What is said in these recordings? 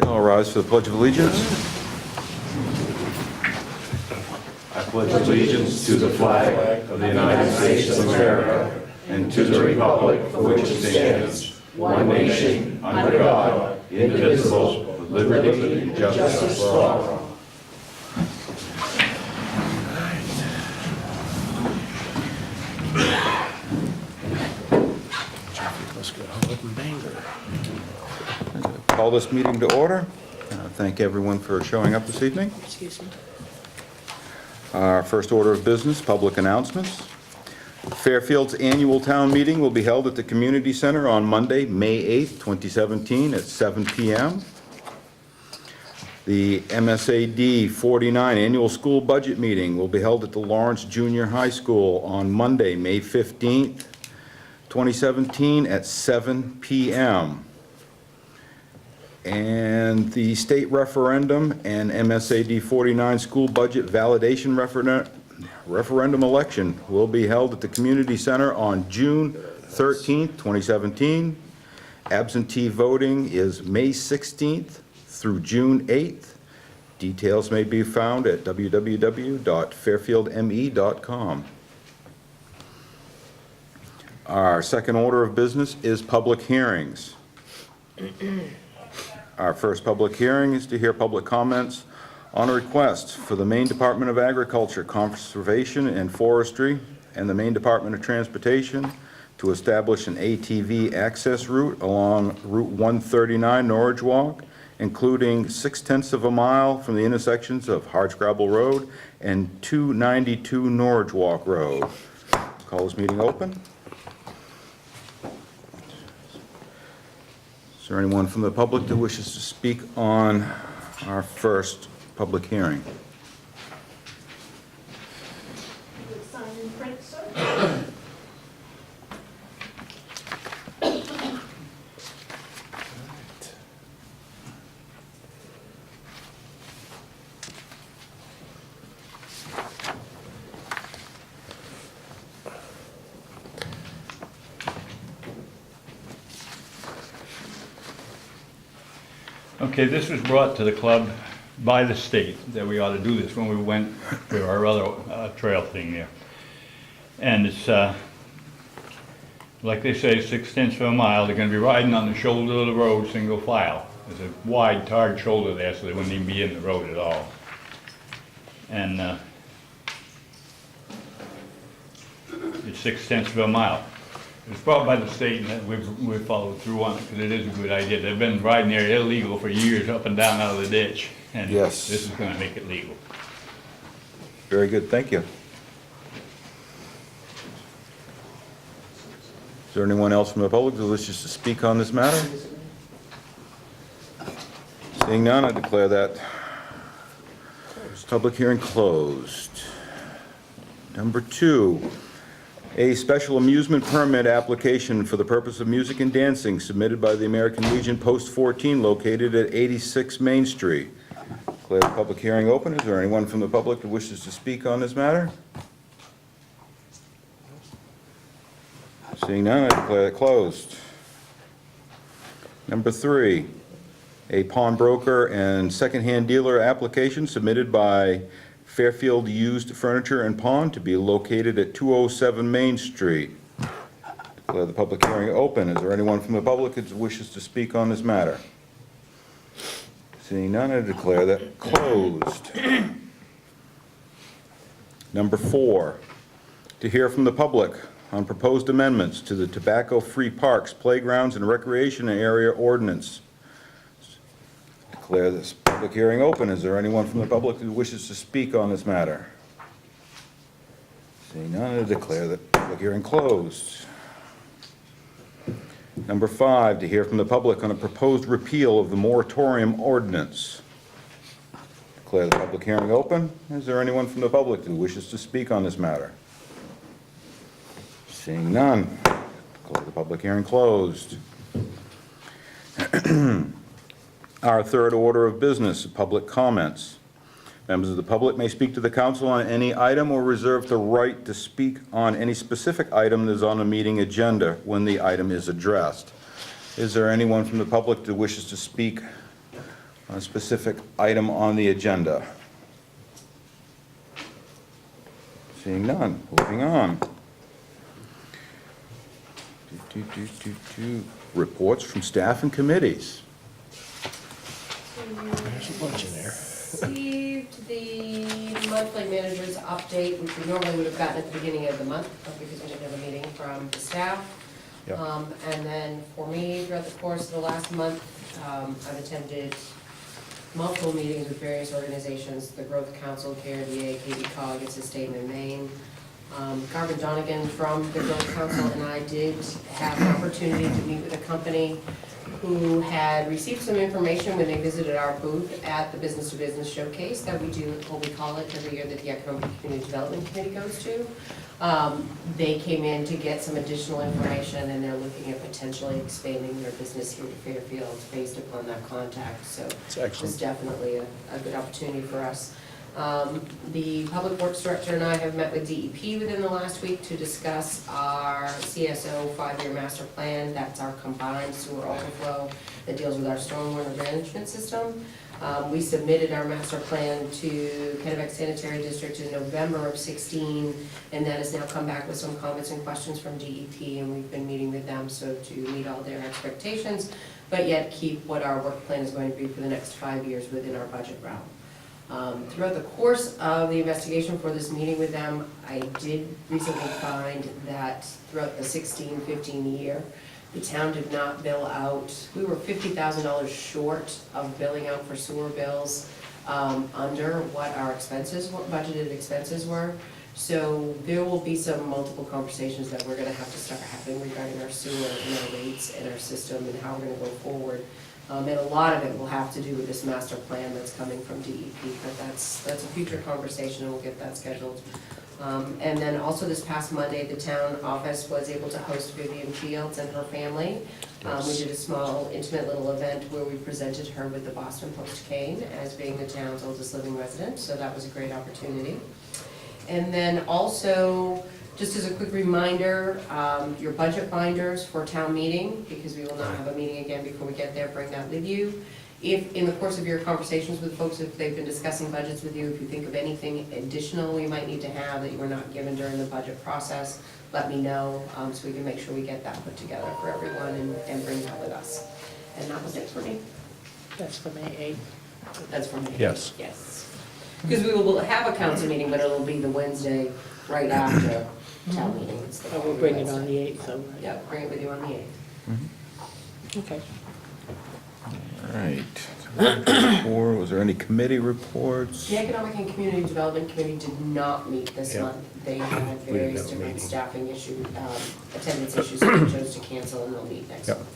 All rise for the Pledge of Allegiance. I pledge allegiance to the flag of the United States of America and to the republic for which it stands, one nation, under God, indivisible, with liberty and justice for all. Call this meeting to order. Thank everyone for showing up this evening. Excuse me. Our first order of business, public announcements. Fairfield's annual town meeting will be held at the Community Center on Monday, May 8th, 2017 at 7 p.m. The MSAD 49 annual school budget meeting will be held at the Lawrence Junior High School on Monday, May 15th, 2017 at 7 p.m. And the state referendum and MSAD 49 school budget validation referendum election will be held at the Community Center on June 13th, 2017. Absentee voting is May 16th through June 8th. Details may be found at www.fairfieldme.com. Our second order of business is public hearings. Our first public hearing is to hear public comments on a request for the Maine Department of Agriculture, Conservation and Forestry and the Maine Department of Transportation to establish an ATV access route along Route 139 Norwich Walk, including 0.6 of a mile from the intersections of Hardscrabble Road and 292 Norwich Walk Road. Call this meeting open. Is there anyone from the public that wishes to speak on our first public hearing? Sign and print, sir? Okay, this was brought to the club by the state that we ought to do this when we went to our other trail thing there. And it's, like they say, 0.6 of a mile. They're gonna be riding on the shoulder of the road, single file. There's a wide tarred shoulder there, so they wouldn't even be in the road at all. And it's 0.6 of a mile. It was brought by the state, and we've followed through on it, because it is a good idea. They've been riding there illegal for years, up and down out of the ditch. And Yes. this is gonna make it legal. Very good, thank you. Is there anyone else from the public that wishes to speak on this matter? Seeing none, I declare that public hearing closed. Number 2, a special amusement permit application for the purpose of music and dancing submitted by the American Legion Post 14 located at 86 Main Street. Declare the public hearing open. Is there anyone from the public that wishes to speak on this matter? Seeing none, I declare it closed. Number 3, a pawnbroker and secondhand dealer application submitted by Fairfield Used Furniture and Pawn to be located at 207 Main Street. Declare the public hearing open. Is there anyone from the public that wishes to speak on this matter? Seeing none, I declare that closed. Number 4, to hear from the public on proposed amendments to the Tobacco-Free Parks, Playgrounds, and Recreation Area Ordinance. Declare this public hearing open. Is there anyone from the public who wishes to speak on this matter? Seeing none, I declare the public hearing closed. Number 5, to hear from the public on a proposed repeal of the moratorium ordinance. Declare the public hearing open. Is there anyone from the public who wishes to speak on this matter? Seeing none, declare the public hearing closed. Our third order of business, public comments. Members of the public may speak to the council on any item or reserve the right to speak on any specific item that is on a meeting agenda when the item is addressed. Is there anyone from the public that wishes to speak a specific item on the agenda? Seeing none, moving on. Reports from staff and committees. There's a bunch in there. Received the monthly manager's update, which we normally would have gotten at the beginning of the month, but because we didn't have a meeting from the staff. Yep. And then for me, throughout the course of the last month, I've attended multiple meetings with various organizations, the Growth Council, KRDA, KV-COG, it's a state in Maine. Garvin Donegan from the Growth Council and I did have an opportunity to meet with a company who had received some information when they visited our booth at the Business to Business Showcase that we do, what we call it, every year that the Economic and Community Development Committee goes to. They came in to get some additional information and they're looking at potentially expanding their business here to Fairfield based upon that contact, so It's excellent. it's definitely a good opportunity for us. The Public Works Director and I have met with DEP within the last week to discuss our CSO 5-year master plan. That's our combined sewer overflow that deals with our stormwater management system. We submitted our master plan to Kennebec Sanitary District in November of 16, and that has now come back with some comments and questions from DEP, and we've been meeting with them so to meet all their expectations, but yet keep what our work plan is going to be for the next 5 years within our budget realm. Throughout the course of the investigation for this meeting with them, I did recently find that throughout the 16-15 year, the town did not bill out, we were $50,000 short of billing out for sewer bills under what our expenses, what budgeted expenses were. So there will be some multiple conversations that we're gonna have to start having regarding our sewer and our rates and our system and how we're gonna go forward. And a lot of it will have to do with this master plan that's coming from DEP, but that's a future conversation and we'll get that scheduled. And then also this past Monday, the town office was able to host Vivian Fields and her family. We did a small, intimate little event where we presented her with the Boston Post cane as being the town's oldest living resident, so that was a great opportunity. And then also, just as a quick reminder, your budget binders for town meeting, because we will not have a meeting again before we get there, bring that with you. If, in the course of your conversations with folks, if they've been discussing budgets with you, if you think of anything additional we might need to have that you were not given during the budget process, let me know, so we can make sure we get that put together for everyone and bring that with us. And that was it for me. That's for May 8th. That's for me. Yes. Yes. Because we will have a council meeting, but it'll be the Wednesday right after town meeting. It's the I will bring it following on the Wednesday. 8th, though, right? Yeah, bring it with you on the 8th. Okay. All right. Or was there any committee reports? The Economic and Community Development Committee did not meet this Yeah. month. They had We didn't various have a different meeting. staffing issues, attendance issues, so they chose to cancel and they'll meet next Yep. month.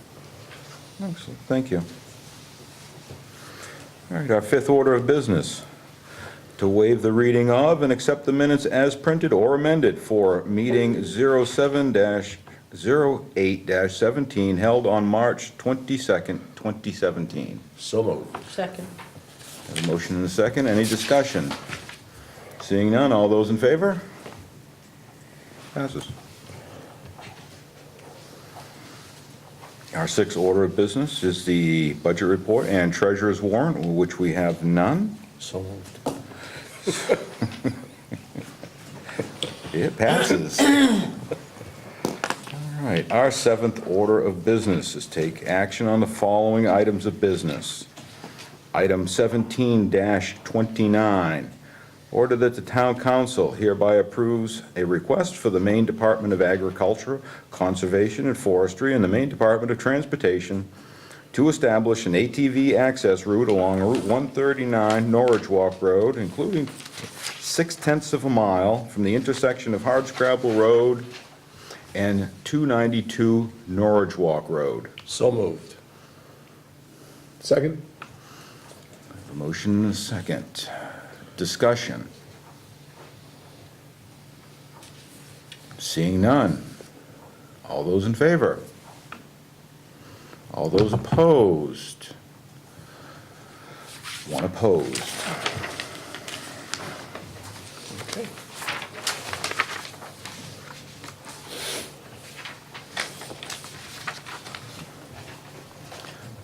Excellent, thank you. All right, our fifth order of business, to waive the reading of and accept the minutes as printed or amended for meeting 07-08-17 held on March 22nd, 2017. So moved. Second. Have a motion and a second, any discussion? Seeing none, all those in favor? Passes. Our sixth order of business is the budget report and treasurer's warrant, which we have none. So moved. It passes. All right, our seventh order of business is take action on the following items of business. Item 17-29, order that the town council hereby approves a request for the Maine Department of Agriculture, Conservation and Forestry and the Maine Department of Transportation to establish an ATV access route along Route 139 Norwich Walk Road, including 0.6 of a mile from the intersection of Hardscrabble Road and 292 Norwich Walk Road. So moved. Second? A motion and a second. Discussion. Seeing none. All those in favor? All those opposed? One opposed. Okay.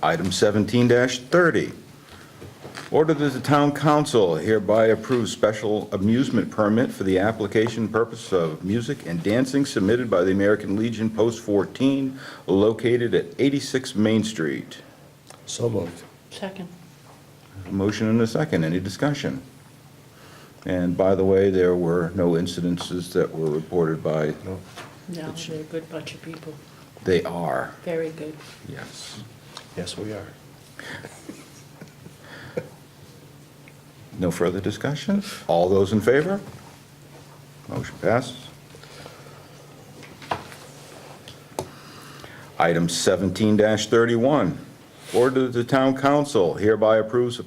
Item 17-30, Order that the town council hereby approves special amusement permit for the application purpose of music and dancing submitted by the American Legion Post 14 located at 86 Main Street. So moved. Second. A motion and a second. Any discussion? And by the way, there were no incidences that were reported by, No. No, they're a good bunch of people. they are, Very good. yes. Yes, we are. No further discussion? All those in favor? Motion passes. Item 17-31, order that the town council hereby approves a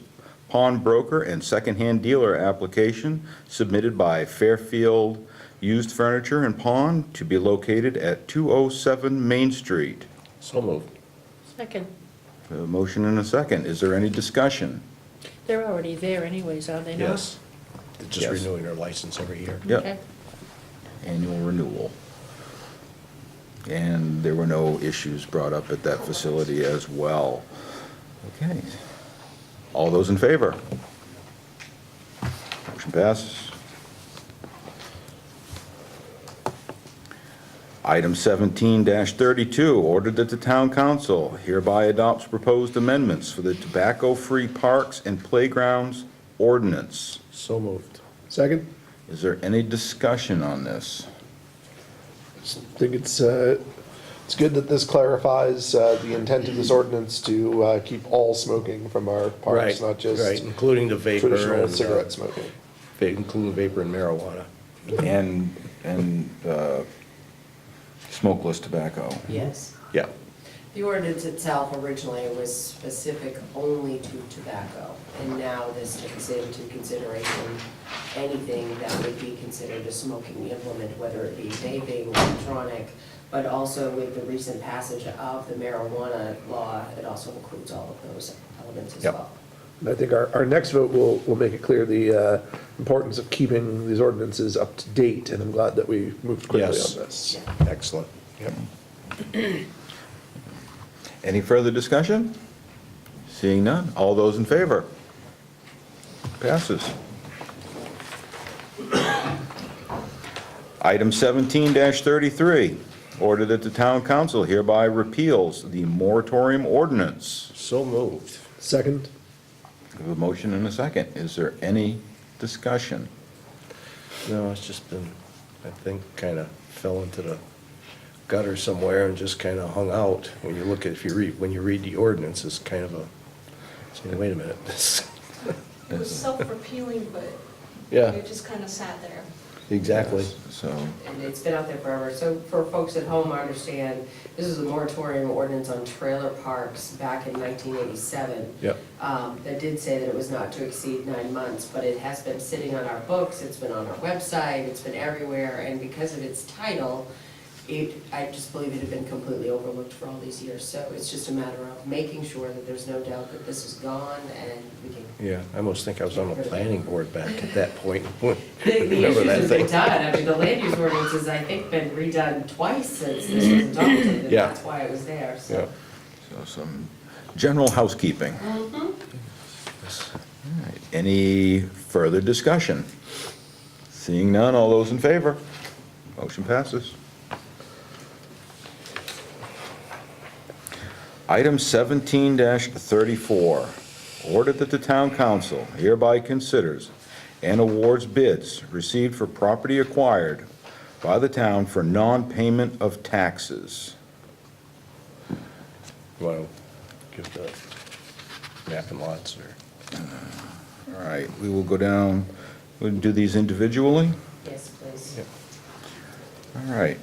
pawnbroker and secondhand dealer application submitted by Fairfield Used Furniture and Pawn to be located at 207 Main Street. So moved. Second. A motion and a second. Is there any discussion? They're already there anyways, are they not? Yes. They're just Yes. renewing their license every year. Yep. Okay. Annual renewal. And there were no issues brought up at that facility as well. Okay. All those in favor? Motion passes. Item 17-32, ordered that the town council hereby adopts proposed amendments for the tobacco-free parks and playgrounds ordinance. So moved. Second? Is there any discussion on this? I think it's good that this clarifies the intent of this ordinance to keep all smoking from our parks, not Right, just including the vapor traditional and, cigarette smoking. including vapor and marijuana. And smokeless tobacco. Yes. Yeah. The ordinance itself originally was specific only to tobacco, and now this takes into consideration anything that would be considered a smoking implement, whether it be vaping, electronic, but also with the recent passage of the marijuana law, it also includes all of those elements as Yep. well. And I think our next vote will make it clear the importance of keeping these ordinances up to date, and I'm glad that we moved quickly Yes. on this. Excellent. Yep. Any further discussion? Seeing none, all those in favor? Passes. Item 17-33, order that the town council hereby repeals the moratorium ordinance. So moved. Second? We have a motion and a second. Is there any discussion? No, it's just been, I think, kind of fell into the gutter somewhere and just kind of hung out. When you look at, when you read the ordinance, it's kind of a, saying, wait a minute. this- It was self-repealing, but Yeah, it just kind of sat there. exactly. So, And it's been out there forever. So for folks at home, I understand, this is a moratorium ordinance on trailer parks back in 1987. Yep. That did say that it was not to exceed 9 months, but it has been sitting on our books, it's been on our website, it's been everywhere, and because of its title, I just believe it had been completely overlooked for all these years. So it's just a matter of making sure that there's no doubt that this is gone and we can. Yeah, I almost think I was on the planning board back at that point. The Remember issues that have thing? been done, I mean, the land use ordinance has, I think, been redone twice since this was adopted, and Yeah. that's why it was there, Yeah. so. so some general housekeeping. Mhm. All right. Any further discussion? Seeing none, all those in favor? Motion passes. Item 17-34, order that the town council hereby considers and awards bids received for property acquired by the town for non-payment of taxes. You want to give the map and lots or? All right, we will go down, we'll do these individually. Yes, please. Yep. All right.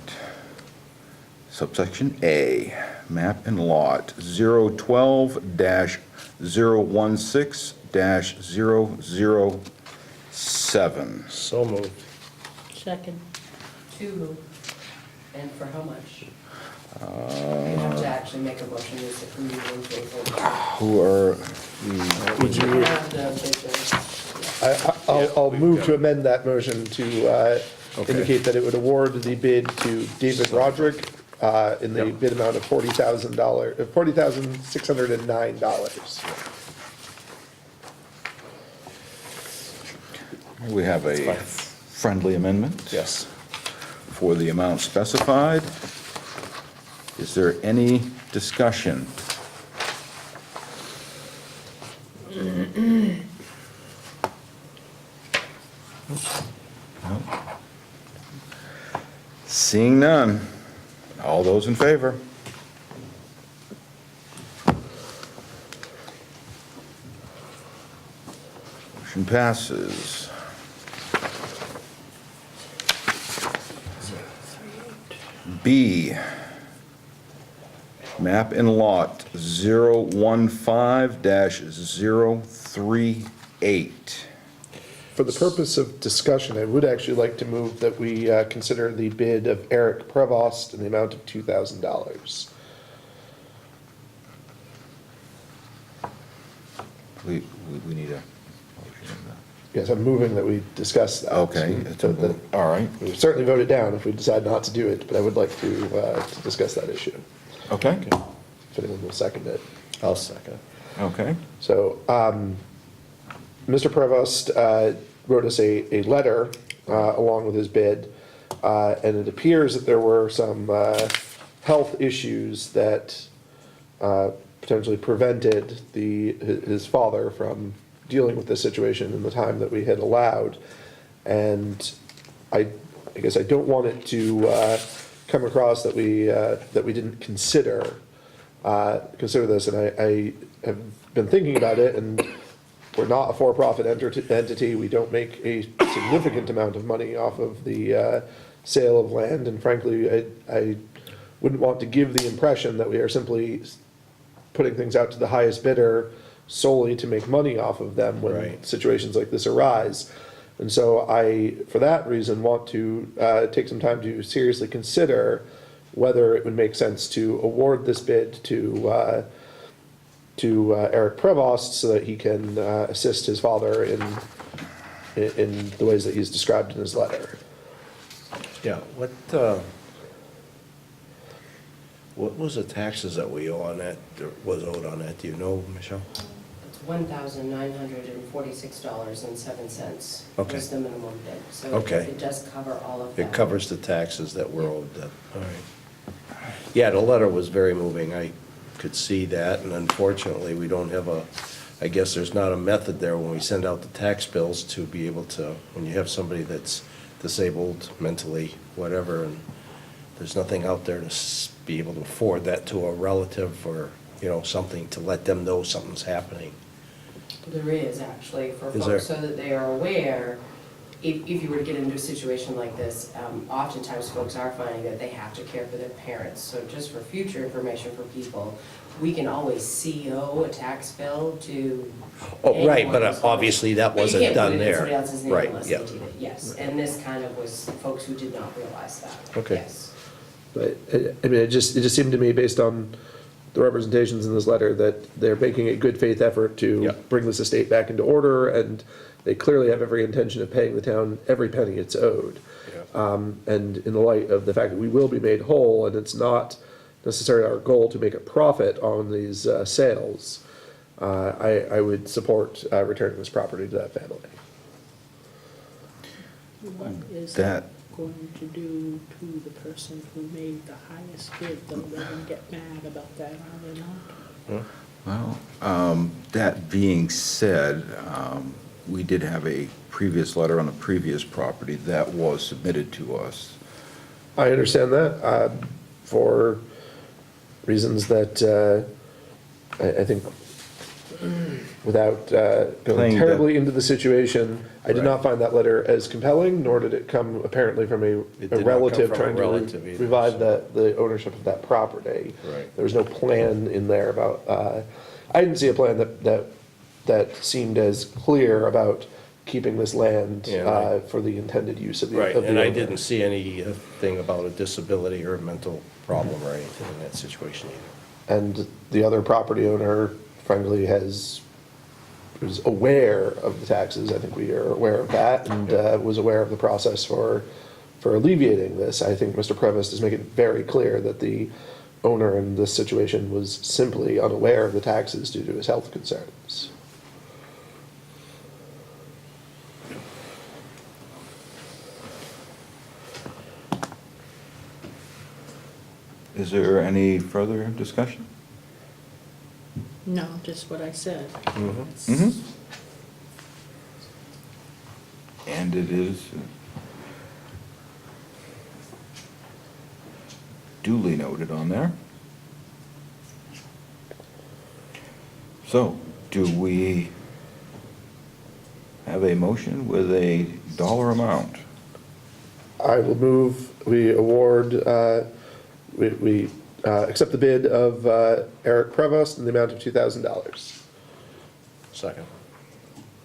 Subsection A, map and lot 012-016-007. So moved. Second. Two, and for how much? You have to actually make a motion to move into a vote. Who are, Would You you, have the picture. I'll move to amend that motion to Okay. indicate that it would award the bid to David Roderick in the bid amount of $40,609. We have a fine. friendly amendment. Yes. For the amount specified. Is there any discussion? No. Seeing none. All those in favor? Motion passes. B, map and lot 015-038. For the purpose of discussion, I would actually like to move that we consider the bid of Eric Prevost in the amount of $2,000. We need a motion on that. Yes, I'm moving that we discuss that. Okay, So that- all right, we would certainly vote it down if we decide not to do it, but I would like to discuss that issue, okay, if anyone will second it. I'll second. okay. So, Mr. Prevost wrote us a letter along with his bid, and it appears that there were some health issues that potentially prevented his father from dealing with this situation in the time that we had allowed. And I guess I don't want it to come across that we didn't consider this, and I have been thinking about it, and we're not a for-profit entity. We don't make a significant amount of money off of the sale of land, and frankly, I wouldn't want to give the impression that we are simply putting things out to the highest bidder solely to make money off of them when Right. situations like this arise. And so I, for that reason, want to take some time to seriously consider whether it would make sense to award this bid to Eric Prevost so that he can assist his father in the ways that he's described in his letter. Yeah, what was the taxes that we owe on that, or was owed on that, do you know, Michelle? It's $1,946.07. Okay. Was the minimum bid, so Okay. it does cover all of that. It covers the taxes that were owed then, all right. Yeah, the letter was very moving, I could see that, and unfortunately, we don't have I guess there's not a method there when we send out the tax bills to be able to, when you have somebody that's disabled mentally, whatever, and there's nothing out there to be able to forward that to a relative or, something to let them know something's happening. There is actually, for Is there? folks, so that they are aware, if you were to get into a situation like this, oftentimes folks are finding that they have to care for their parents. So just for future information for people, we can always CO a tax bill to. Oh, right, but anyone. obviously that But you wasn't can't put done it in there. somebody else's name Right, unless yeah. they did it, yes. And this kind of was folks who did not realize that. Okay. Yes. But, I mean, it just seemed to me, based on the representations in this letter, that they're making a good faith effort to Yeah. bring this estate back into order, and they clearly have every intention of paying the town every penny it's owed. And in the light of the fact that we will be made whole, and it's not necessarily our goal to make a profit on these sales, I would support returning this property to that family. What is That- that going to do to the person who made the highest bid, though? They're gonna get mad about that, are they not? Well, that being said, we did have a previous letter on a previous property that was submitted to us. I understand that, for reasons that I think, without going Playing terribly into the situation, I did Right. not find that letter as compelling, nor did it come apparently from It a did not come relative from a trying to relative either, revive so. the ownership of that property. Right. There was no plan in there about, I didn't see a plan that seemed as clear about keeping this land Yeah, right. for the intended use of the Right, of the and I owner. didn't see anything about a disability or a mental problem or anything in that situation either. And the other property owner, frankly, was aware of the taxes. I think we are aware of that, and was aware of the process for alleviating this. I think Mr. Prevost is making it very clear that the owner in this situation was simply unaware of the taxes due to his health concerns. Is there any further discussion? No, just what I said. Mm-hmm. And it is duly noted on there. So, do we have a motion with a dollar amount? I will move, we award, we accept the bid of Eric Prevost in the amount of $2,000. Second.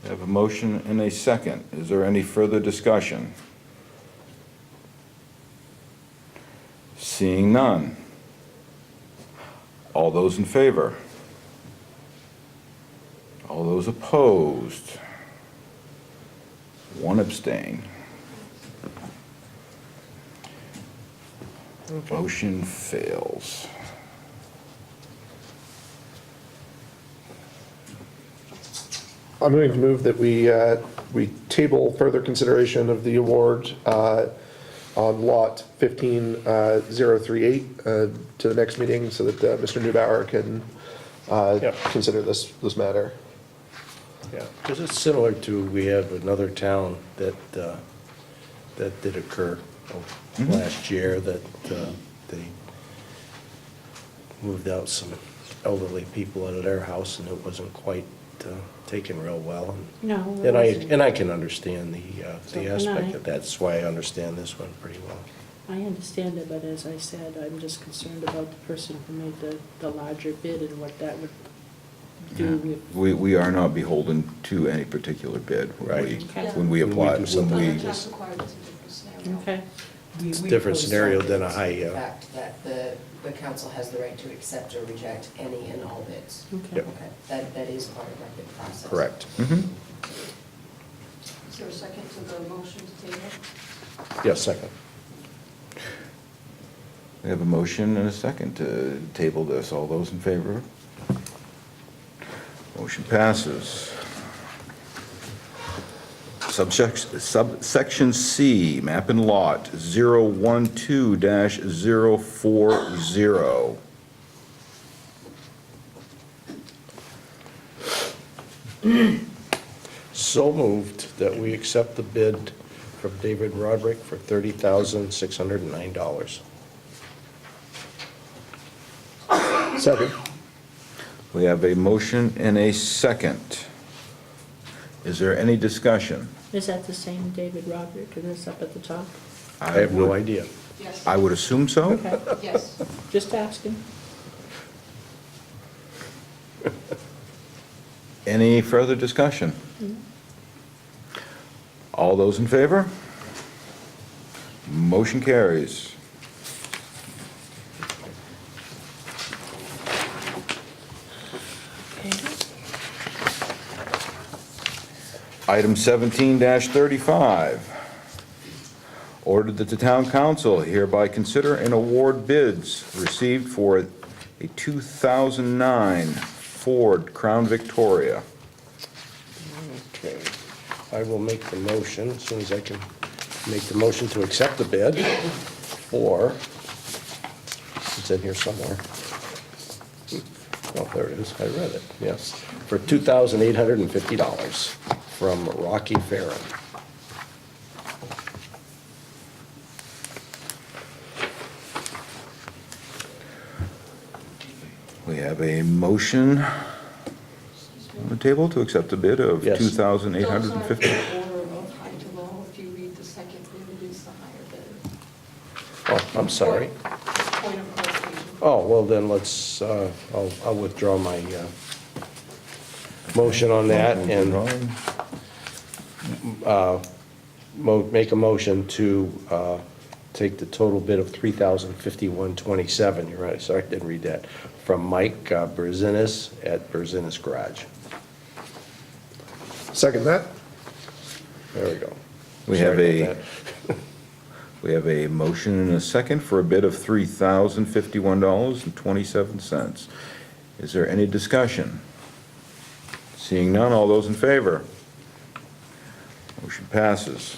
I have a motion and a second. Is there any further discussion? Seeing none. All those in favor? All those opposed? One abstain. Motion fails. I'm going to move that we table further consideration of the award on lot 15038 to the next meeting so that Mr. Neubauer can Yep. consider this matter. Yeah, because it's similar to, we have another town that did occur last year, that they moved out some elderly people out of their house, and it wasn't quite taken real well. No, it And wasn't. I can understand So the can aspect I. of that. That's why I understand this one pretty well. I understand it, but as I said, I'm just concerned about the person who made the larger bid and what that would do with. We are not beholden to any particular bid when we, Right. when we apply, When we do when we, Not required, it's a different scenario. Okay, It's a different scenario than a high, The fact that the council has the right to accept or reject any and all bids. okay. Yep. Okay, that is part of our bid process. Correct. Mhm. Is there a second to the motion to table? Yes, second. We have a motion and a second to table this. All those in favor? Motion passes. Subsection C, map and lot 012-040. So moved that we accept the bid from David Roderick for $30,609. Second. We have a motion and a second. Is there any discussion? Is that the same David Roderick that's up at the top? I have no would- idea. Yes. I would assume so. Okay, Yes. just asking. Any further discussion? All those in favor? Motion carries. Okay. Item 17-35. Ordered that the town council hereby consider and award bids received for a 2009 Ford Crown Victoria. Okay. I will make the motion, as soon as I can make the motion to accept the bid for, it's in here somewhere. Oh, there it is, I read it, yes. For $2,850 from Rocky Farron. We have a motion on the table to accept a bid of Yes. Those aren't $2,850. in order of high to low. If you read the second bid, it is the higher bid. Oh, I'm sorry. Point of clarification. Oh, well then let's, I'll withdraw my motion on that and make a motion to take the total bid of $3,051.27. You're right, sorry, I didn't read that. From Mike Berzinis at Berzinis Garage. Second that? There we go. We have Sorry a, about that. we have a motion and a second for a bid of $3,051.27. Is there any discussion? Seeing none, all those in favor? Motion passes.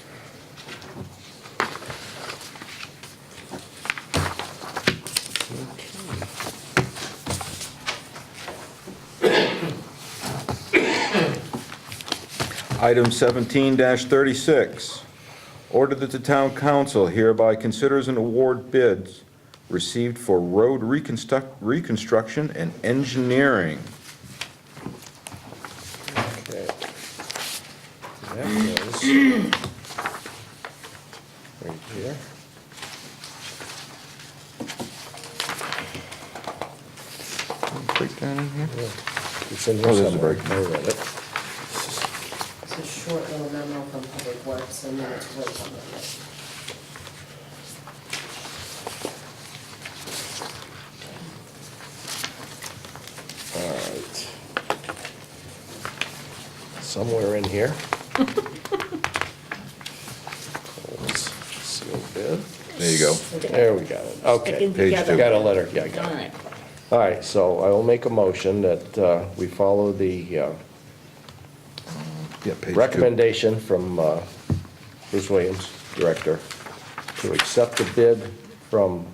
Item 17-36, order that the town council hereby considers and award bids received for road reconstruction and engineering. Okay. That was right here. Breakdown in here? Yeah. It's in here Oh, there's a somewhere. break. I read it. It's a short little memo from Public Works, and then it's votes on the list. All right. Somewhere in here. Sealed bid. There you go. There we got it. Okay. Sticking Page together. two. Got a letter, yeah, I got All it. right. All right, so I will make a motion that we follow the Yeah, page two. recommendation from Bruce Williams, Director, to accept the bid from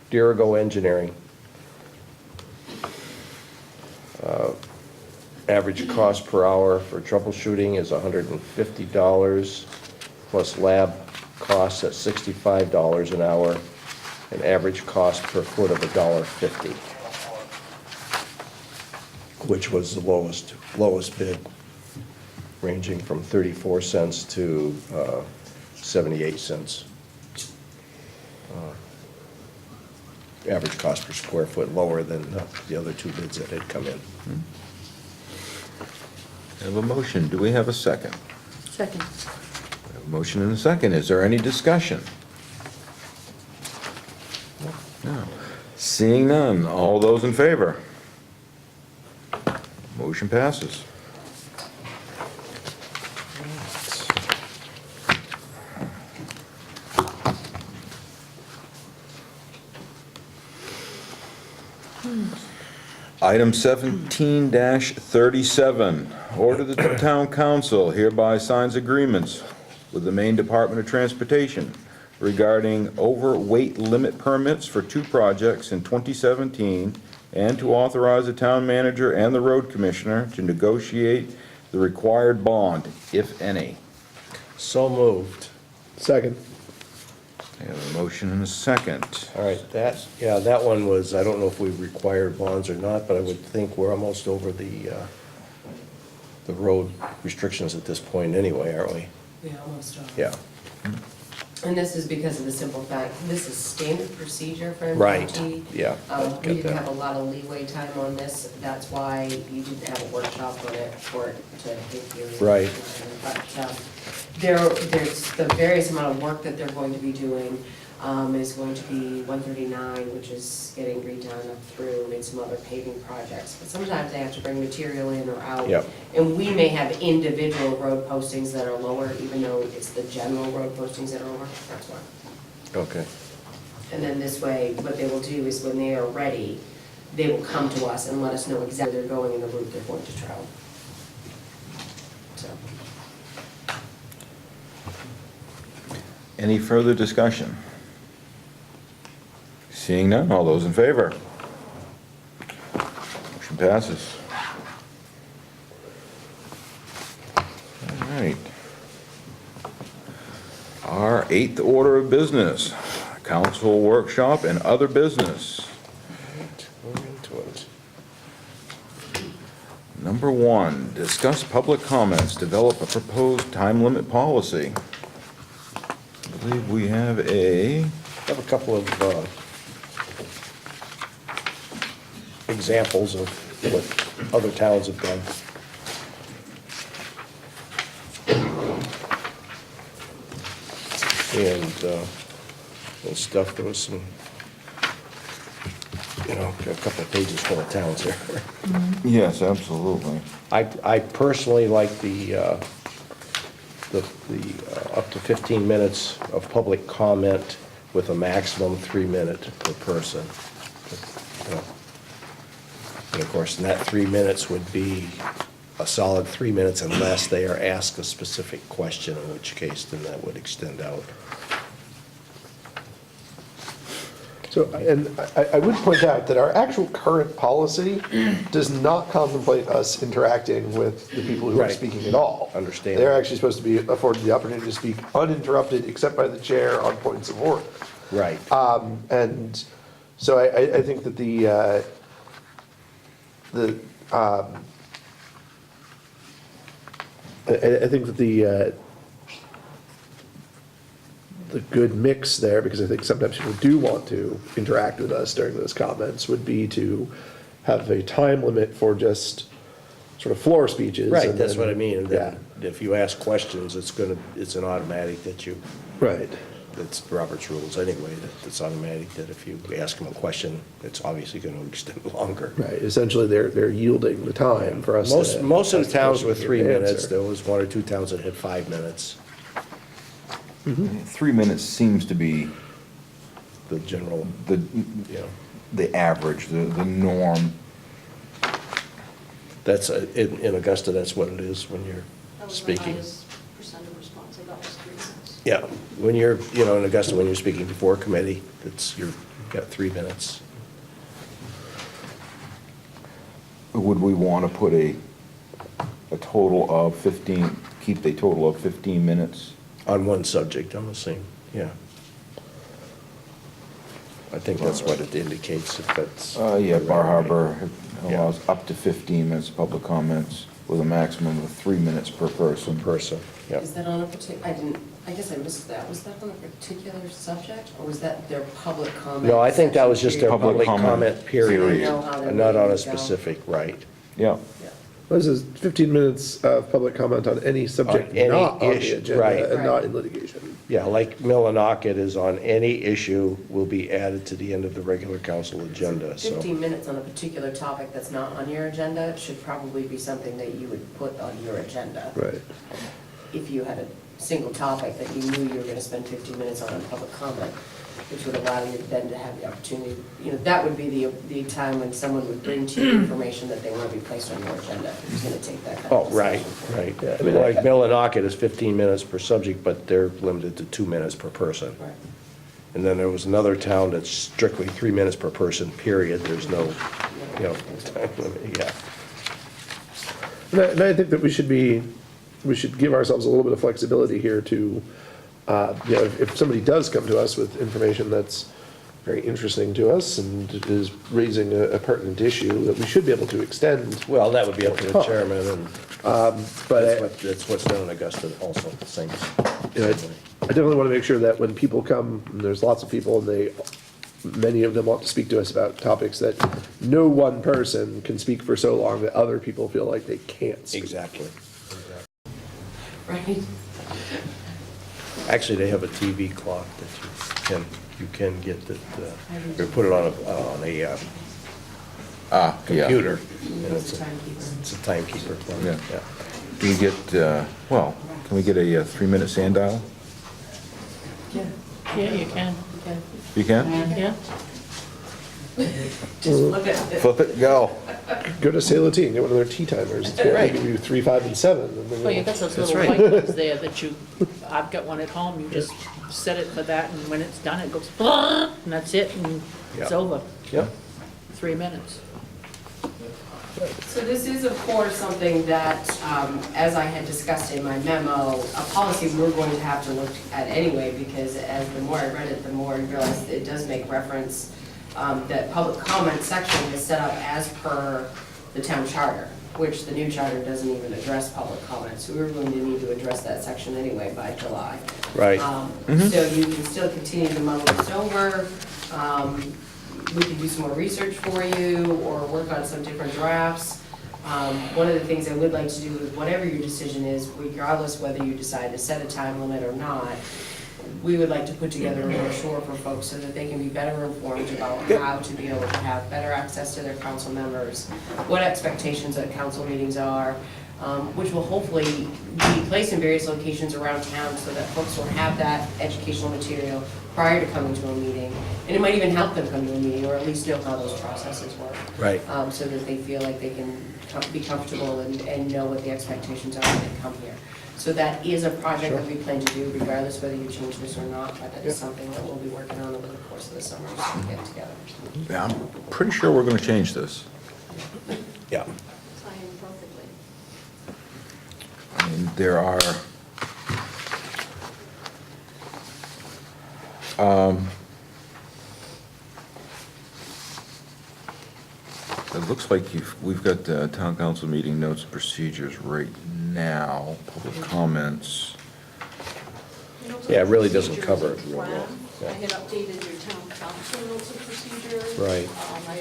Dirigo Engineering. Average cost per hour for troubleshooting is $150, plus lab costs at $65 an hour, and average cost per foot of $1.50, which was the lowest bid, ranging from 34 cents to 78 cents. Average cost per square foot lower than the other two bids that had come in. I have a motion. Do we have a second? Second. We have a motion and a second. Is there any discussion? No. Seeing none, all those in favor? Motion passes. Item 17-37, order that the town council hereby signs agreements with the Maine Department of Transportation regarding overweight limit permits for 2 projects in 2017, and to authorize the town manager and the road commissioner to negotiate the required bond, if any. So moved. Second. I have a motion and a second. All right, that one was, I don't know if we required bonds or not, but I would think we're almost over the road restrictions at this point anyway, aren't we? We almost are. Yeah. And this is because of the simple fact, this is standard procedure for Right, MDOT. yeah, I We get didn't that. have a lot of leeway time on this, that's why you didn't have a workshop on it for it to hit you. Right. But there's the various amount of work that they're going to be doing is going to be 139, which is getting redone up through, and some other paving projects. But sometimes they have to bring material in or out. Yep. And we may have individual road postings that are lower, even though it's the general road postings that are lower, that's why. Okay. And then this way, what they will do is when they are ready, they will come to us and let us know exactly where they're going and the route they're going to travel. So, Any further discussion? Seeing none, all those in favor? Motion passes. All right. Our 8th order of business, council workshop and other business. We're into it. Number 1, discuss public comments, develop a proposed time limit policy. I believe we have I have a couple of examples of what other towns have done. And stuff, there was some, a couple of pages full of towns here. Yes, absolutely. I personally like the up to 15 minutes of public comment with a maximum 3 minute per person. You know. And of course, in that 3 minutes would be a solid 3 minutes unless they are asked a specific question, in which case then that would extend out. So, and I would point out that our actual current policy does not contemplate us interacting with the people who are Right. speaking at all. Understand. They're actually supposed to be afforded the opportunity to speak uninterrupted, except by the chair on points of order. Right. And so I think that I think that the good mix there, because I think sometimes people do want to interact with us during those comments, would be to have a time limit for just sort of floor speeches. Right, and that's then- what I mean, and Yeah, then if you ask questions, it's an automatic that you, right. that's Robert's rules anyway, that it's automatic that if you ask them a question, it's obviously gonna extend longer. Right, essentially, they're yielding the time for us to. Most of ask the towns were questions and 3 minutes, answer. there was 1 or 2 towns that had 5 minutes, 3 minutes seems to be the general, the, you know. the average, the norm. That's, in Augusta, that's what it is when you're That was the speaking. highest percent of response I got was 3 minutes. Yeah, when you're, in Augusta, when you're speaking before a committee, you've got 3 minutes. Would we want to put a total of 15, keep a total of 15 minutes? On one subject, I'm assuming, yeah. I think that's what it indicates, if that's. Yeah, Bar Harbor Yeah. allows up to 15 minutes of public comments with a maximum of 3 minutes per person. Person, yeah. Is that on a I guess I missed that. Was that on a particular subject, or was that their public comment? No, I think that was just their section Public public comment comment period, period. So they know how they're and not on ready a to go. specific, right. Yeah. period? Yeah. This is 15 minutes of public comment on any subject On any not on the issue, agenda right. and not Right. in litigation. Yeah, like Millinocket is on any issue will be added to the end of the regular council agenda, so. 15 minutes on a particular topic that's not on your agenda should probably be something that you would put on your agenda. Right. If you had a single topic that you knew you were gonna spend 15 minutes on public comment, which would allow you then to have the opportunity, that would be the time when someone would bring to you information that they want to be placed on your agenda. Who's gonna take that kind Oh, of right, decision? right. Yeah, I mean, Like Millinocket is 15 minutes per subject, but they're limited to 2 minutes per person. Right. And then there was another town that's strictly 3 minutes per person, period. There's no, time limit, yeah. And I think that we should give ourselves a little bit of flexibility here to, if somebody does come to us with information that's very interesting to us and is raising a pertinent issue, that we should be able to extend. Well, that would be up to the chairman, and But that's what's done in Augusta also, the same. I definitely want to make sure that when people come, and there's lots of people, and many of them want to speak to us about topics that no one person can speak for so long that other people feel like they can't speak. Exactly. Right? Actually, they have a TV clock that you can get that, you put it on a computer. and It's It's a timekeeper. it's a timekeeper. clock, Yeah. Can we get, can we get a 3-minute sundial? Yeah, Yeah, you can, okay. You can? yeah. Just flip it. Flip it, go. Go to Sail Tea and get one of their tea timers. It's going to Right. give you 3, 5, and 7. And then Well, you got those That's little right. white ones there that I've got one at home, you just set it for that, and when it's done, it goes, and that's it, and it's Yeah. over, Yep. 3 minutes. So this is, of course, something that, as I had discussed in my memo, a policy we're going to have to look at anyway, because as the more I read it, the more I realized it does make reference, that public comment section is set up as per the town charter, which the new charter doesn't even address public comment, so we're going to need to address that section anyway by July. Right. So you can still continue to mull this over. We can do some more research for you or work on some different drafts. One of the things I would like to do is whatever your decision is, regardless whether you decide to set a time limit or not, we would like to put together a brochure for folks so that they can be better informed about how to be able to have better access to their council members, what expectations at council meetings are, which will hopefully be placed in various locations around town so that folks will have that educational material prior to coming to a meeting. And it might even help them come to a meeting, or at least know how those processes work. Right. So that they feel like they can be comfortable and know what the expectations are when they come here. So that is a project that we plan to do regardless whether you change this or not, but that is something that we'll be working on over the course of the summer as we get together. Yeah, I'm pretty sure we're going to change this. Yeah. Tie in perfectly. I mean, there are, it looks like we've got the town council meeting notes and procedures right now, public comments. Yeah, it really doesn't cover it real well. Draft. Yeah. I had updated your town council notes of procedure. Right. I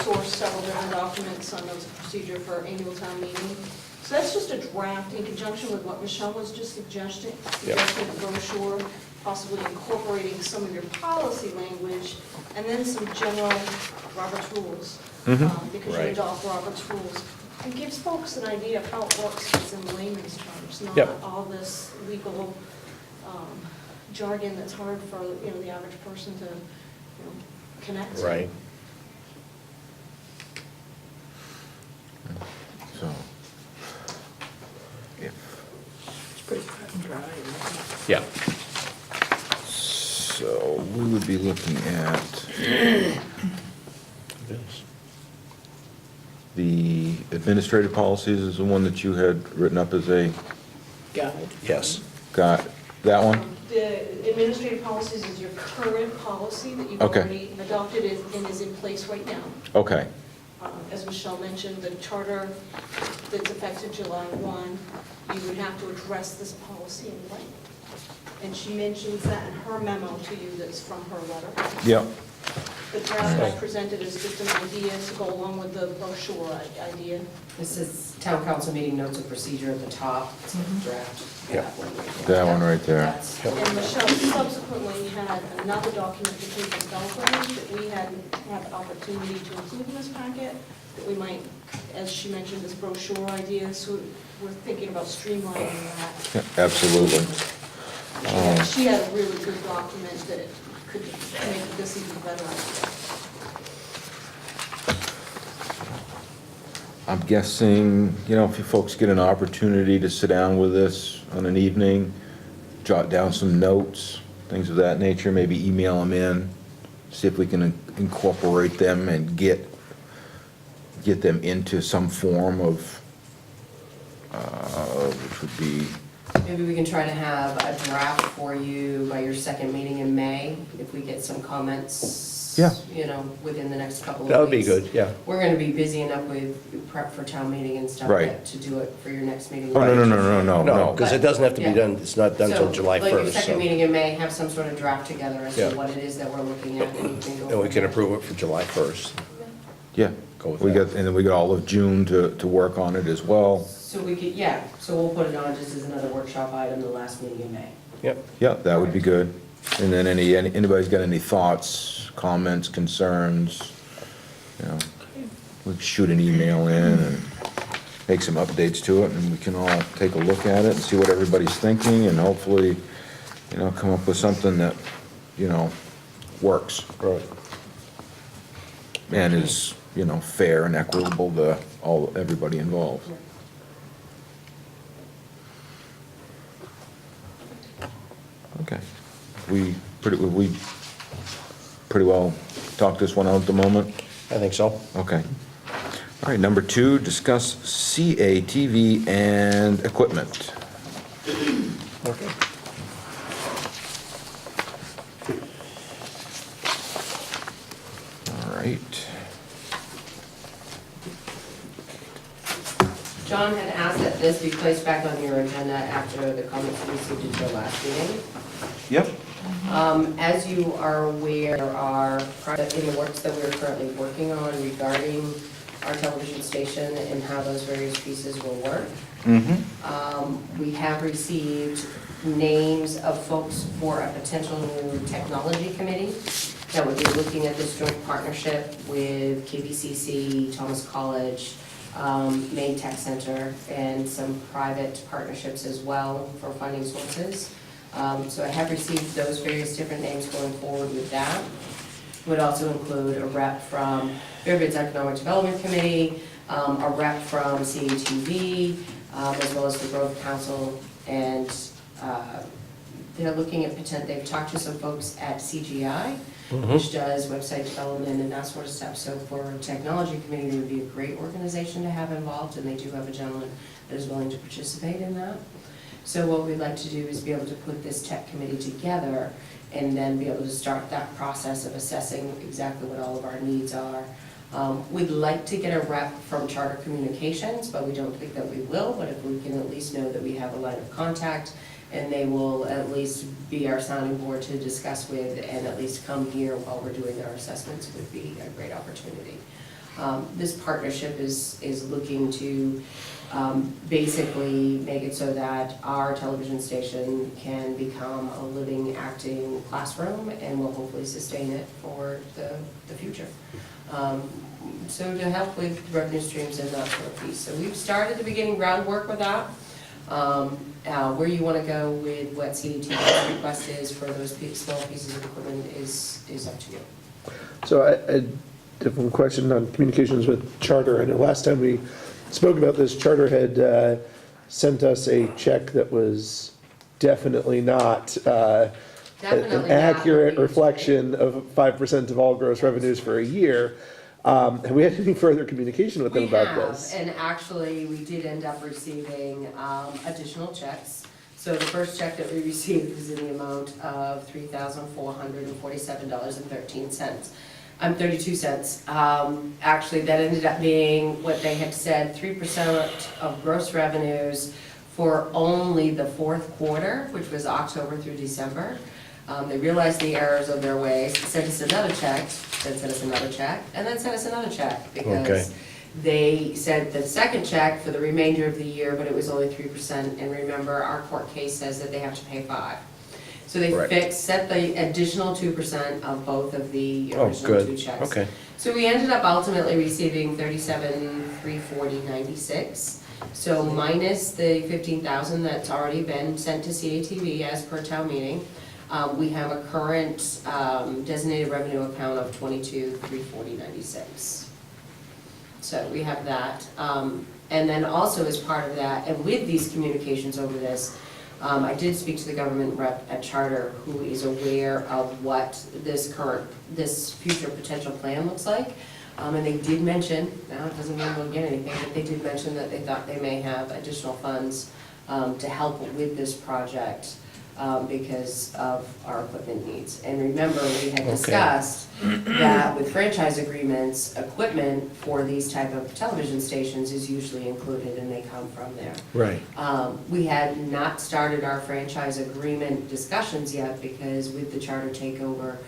sourced several different documents on notes of procedure for annual town meeting. So that's just a draft in conjunction with what Michelle was just suggesting, Yeah. the brochure, possibly incorporating some of your policy language, and then some general Robert's rules. Because you Right. adopt Robert's rules. It gives folks an idea of how it works, it's in layman's terms, not Yep. all this legal jargon that's hard for, the average person to, connect to. Right. So, if, It's pretty cut and dry. isn't it? Yeah. so we would be looking at the administrative policies is the one that you had written up as a, Guide. Yes. got that one? The administrative policies is your current policy that you've Okay. already adopted and is in place right now. Okay, As Michelle mentioned, the charter that's effective July 1, you would have to address this policy in length. And she mentions that in her memo to you that's from her letter. yep, The draft I presented is just an idea to go along with the brochure idea. This is town council meeting notes of procedure at the top, it's a draft. Yeah. That one right there. That's- And Michelle subsequently had another document that came from Belgrade that we hadn't had the opportunity to include in this packet, that we might, as she mentioned, this brochure idea, so we're thinking about streamlining that. yeah, absolutely. She had a really good document that could make this even better. I'm guessing, if you folks get an opportunity to sit down with us on an evening, jot down some notes, things of that nature, maybe email them in, see if we can incorporate them and get them into some form of, which would be, Maybe we can try to have a draft for you by your second meeting in May, if we get some comments. Yeah. Within the next couple of weeks. That would be good, yeah. We're gonna be busy enough with prep for town meeting and stuff Right. that to do it for your next meeting. oh, no, No, because it doesn't have to be Yeah. done, it's not done until So, July like your 1st, second so. meeting in May, have some sort of draft together as Yeah. to what it is that we're looking at, and you can go. Then we from can there. approve it for July 1st. yeah. Go with We that. got, and then we got all of June to work on it as well. So we could, so we'll put it on just as another workshop item, the last meeting in May. Yep. Yeah, that would be good. And then anybody's got any thoughts, comments, concerns, we can shoot an email in and make some updates to it, and we can all take a look at it and see what everybody's thinking, and hopefully, come up with something that, works Right. and is, fair and equitable to everybody involved. Okay. We pretty well talked this one out at the moment? I think so. Okay. All right, number 2, discuss CATV and equipment. Okay. All right. John had asked that this be placed back on your agenda after the comments we received at your last meeting. Yep. As you are aware, there are projects in the works that we're currently working on regarding our television station and how those various pieces will work. We have received names of folks for a potential new technology committee that would be looking at this joint partnership with KBCC, Thomas College, Maine Tech Center, and some private partnerships as well for funding sources. So I have received those various different names going forward with that. Would also include a rep from Fairfields Economic Development Committee, a rep from CATV, as well as the Growth Council, and they're looking at they've talked to some folks at CGI, which does website development and that sort of stuff. So for a technology committee, it would be a great organization to have involved, and they do have a gentleman that is willing to participate in that. So what we'd like to do is be able to put this tech committee together and then be able to start that process of assessing exactly what all of our needs are. We'd like to get a rep from Charter Communications, but we don't think that we will, but if we can at least know that we have a line of contact, and they will at least be our sounding board to discuss with, and at least come here while we're doing our assessments, would be a great opportunity. This partnership is looking to basically make it so that our television station can become a living, acting classroom, and will hopefully sustain it for the future. So to help with revenue streams and that sort of piece. So we've started the beginning groundwork with that. Where you want to go with what CATV's request is for those small pieces of equipment is up to you. So I different question on communications with Charter. I know last time we spoke about this, Charter had sent us a check that was definitely not an accurate reflection of 5% of all gross revenues for a year. Have we had any further communication with them about this? And actually, we did end up receiving additional checks. So the first check that we received was in the amount of $3,447.13. 32 cents. Actually, that ended up being what they had said, 3% of gross revenues for only the fourth quarter, which was October through December. They realized the errors of their ways, sent us another check, then sent us another check, and then sent us another check, because they said the second check for the remainder of the year, but it was only 3%, and remember, our court case says that they have to pay 5%. So they set the additional 2% of both of the original two checks. Okay. So we ended up ultimately receiving $37,340.96. So minus the $15,000 that's already been sent to CATV as per town meeting, we have a current designated revenue account of $22,340.96. So we have that. And then also as part of that, and with these communications over this, I did speak to the government rep at Charter, who is aware of what this future potential plan looks like. And they did mention, now it doesn't mean we'll get anything, but they did mention that they thought they may have additional funds to help with this project because of our equipment needs. And remember, we had discussed that with franchise agreements, equipment for these type of television stations is usually included, and they come from there. Right. We had not started our franchise agreement discussions yet, because with the Charter takeover,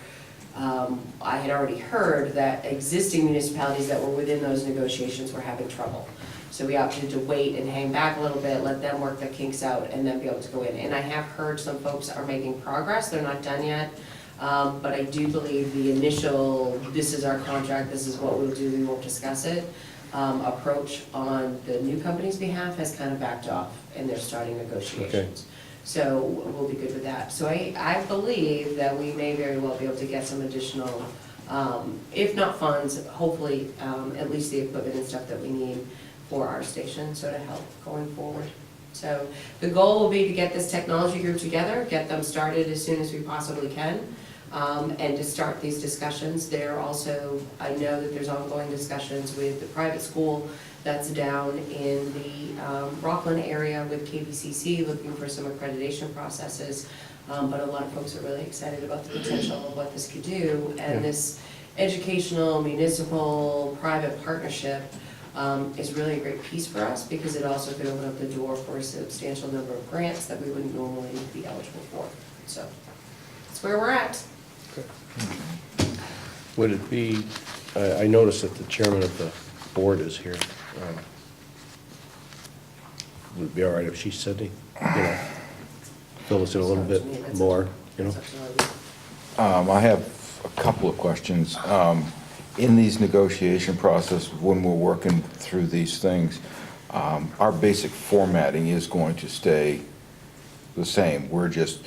I had already heard that existing municipalities that were within those negotiations were having trouble. So we opted to wait and hang back a little bit, let them work the kinks out, and then be able to go in. And I have heard some folks are making progress, they're not done yet. But I do believe the initial, this is our contract, this is what we'll do, we won't discuss it, approach on the new company's behalf has kind of backed off, and they're starting negotiations. So we'll be good with that. So I believe that we may very well be able to get some additional, if not funds, hopefully at least the equipment and stuff that we need for our station, so to help going forward. So the goal will be to get this technology group together, get them started as soon as we possibly can, and to start these discussions. There also, I know that there's ongoing discussions with the private school that's down in the Rockland area with KBCC, looking for some accreditation processes. But a lot of folks are really excited about the potential of what this could do, and this educational, municipal, private partnership is really a great piece for us, because it also could open up the door for a substantial number of grants that we wouldn't normally be eligible for. So that's where we're at. Would it be, I noticed that the chairman of the board is here. Would it be all right if she said, fill us in a little bit more, I have a couple of questions. In these negotiation process, when we're working through these things, our basic formatting is going to stay the same. We're just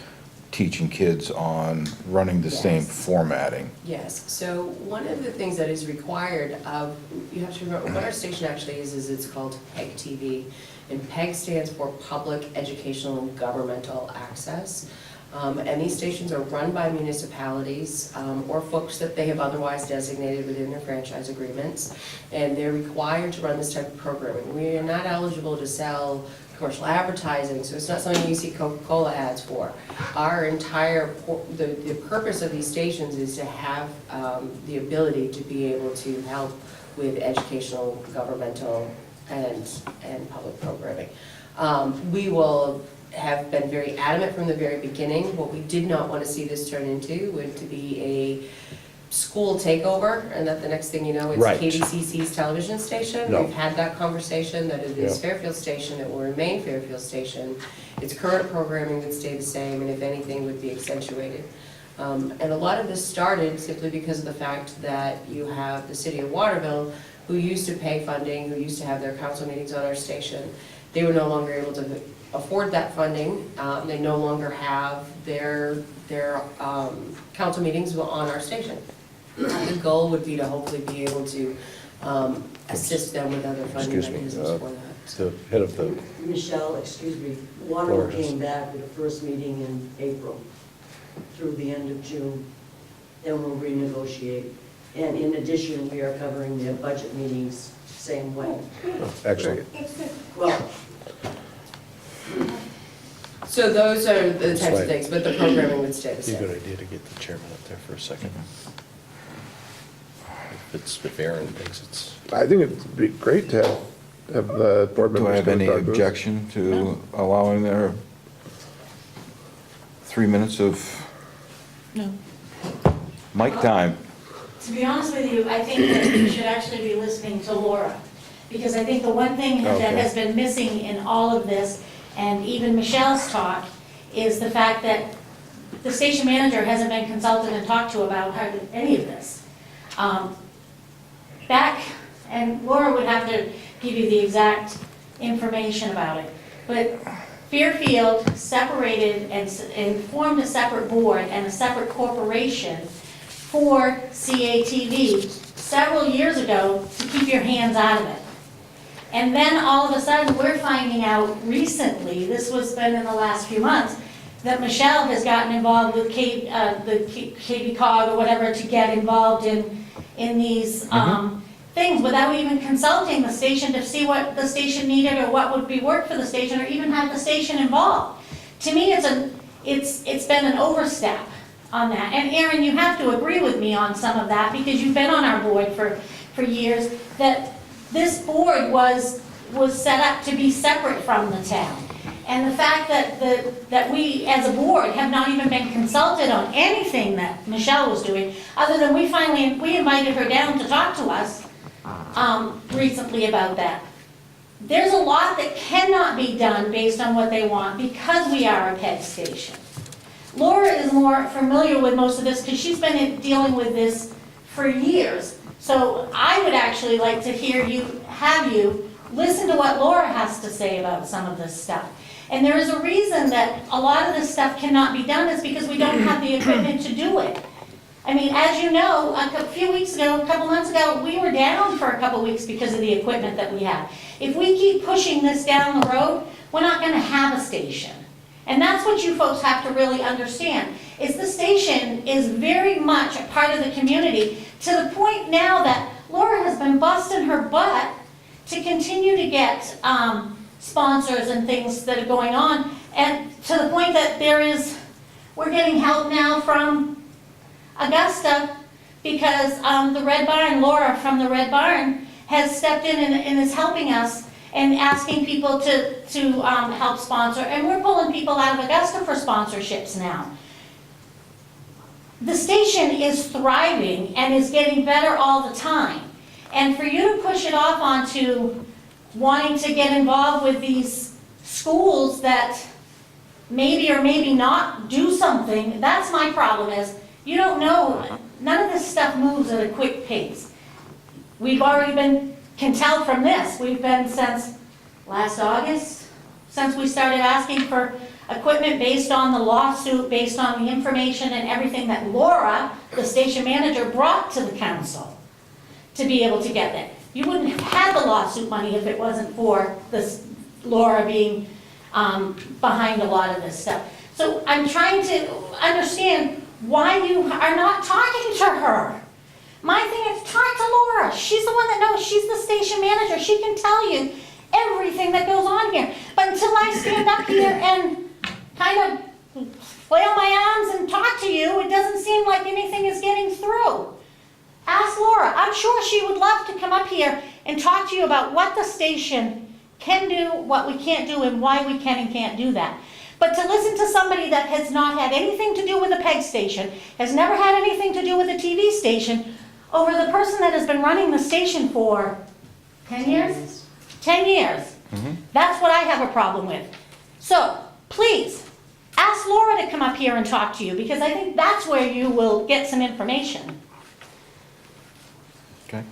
teaching kids on running the same Yes. formatting. Yes, so one of the things that is required of, you have to remember, what our station actually is it's called PEG TV. And PEG stands for Public Educational and Governmental Access. And these stations are run by municipalities or folks that they have otherwise designated within their franchise agreements. And they're required to run this type of programming. We are not eligible to sell commercial advertising, so it's not something you see Coca-Cola ads for. Our entire, the purpose of these stations is to have the ability to be able to help with educational, governmental, and public programming. We will have been very adamant from the very beginning. What we did not want to see this turn into would to be a school takeover, and that the next thing you know, it's Right. KDCC's television station. No. We've had that conversation, that it is Yeah. Fairfield Station, it will remain Fairfield Station. Its current programming would stay the same, and if anything, would be accentuated. And a lot of this started simply because of the fact that you have the city of Waterville, who used to pay funding, who used to have their council meetings on our station. They were no longer able to afford that funding. They no longer have their council meetings on our station. The goal would be to hopefully be able to assist them with other funding Excuse me, mechanisms for that. The head of the, Michelle, excuse me, Waterville Laura. came back with the first meeting in April through the end of June. Then we'll renegotiate. And in addition, we are covering their budget meetings same way. excellent. Well, So those are the That's types right. of things, but the programming would stay the It'd be a same. good idea to get the chairman up there for a second. If Aaron thinks it's, I think it'd be great to have the board members. Do I have come any to our booth. objection to allowing their 3 minutes of No. mic time? To be honest with you, I think that you should actually be listening to Laura, because I think the one thing that Okay. has been missing in all of this, and even Michelle's talk, is the fact that the station manager hasn't been consulted and talked to about any of this. And Laura would have to give you the exact information about it, but Fairfield separated and formed a separate board and a separate corporation for CATV several years ago to keep your hands out of it. And then all of a sudden, we're finding out recently, this was been in the last few months, that Michelle has gotten involved with the KB cog or whatever to get involved in these things without even consulting the station to see what the station needed or what would be work for the station or even have the station involved. To me, it's been an overstep on that. And Aaron, you have to agree with me on some of that because you've been on our board for years, that this board was set up to be separate from the town. And the fact that we, as a board, have not even been consulted on anything that Michelle was doing, other than we invited her down to talk to us recently about that. There's a lot that cannot be done based on what they want because we are a PEG station. Laura is more familiar with most of this because she's been dealing with this for years. So I would actually like to have you listen to what Laura has to say about some of this stuff. And there is a reason that a lot of this stuff cannot be done is because we don't have the equipment to do it. I mean, as you know, a few weeks ago, a couple months ago, we were down for a couple weeks because of the equipment that we have. If we keep pushing this down the road, we're not going to have a station. And that's what you folks have to really understand, is the station is very much a part of the community to the point now that Laura has been busting her butt to continue to get sponsors and things that are going on, and to the point that we're getting help now from Augusta because the Red Barn, Laura from the Red Barn, has stepped in and is helping us and asking people to help sponsor, and we're pulling people out of Augusta for sponsorships now. The station is thriving and is getting better all the time. And for you to push it off onto wanting to get involved with these schools that maybe or maybe not do something, that's my problem is, you don't know, none of this stuff moves at a quick pace. We've already can tell from this, we've been since last August, since we started asking for equipment based on the lawsuit, based on the information and everything that Laura, the station manager, brought to the council to be able to get that. You wouldn't have had the lawsuit money if it wasn't for this Laura being behind a lot of this stuff. So I'm trying to understand why you are not talking to her. My thing is, talk to Laura. She's the one that knows. She's the station manager. She can tell you everything that goes on here. But until I stand up here and kind of flail my arms and talk to you, it doesn't seem like anything is getting through. Ask Laura. I'm sure she would love to come up here and talk to you about what the station can do, what we can't do, and why we can and can't do that. But to listen to somebody that has not had anything to do with the PEG station, has never had anything to do with the TV station, over the person that has been running the station for 10 years? 10 years. That's what I have a problem with. So, please, ask Laura to come up here and talk to you, because I think that's where you will get some information. Okay.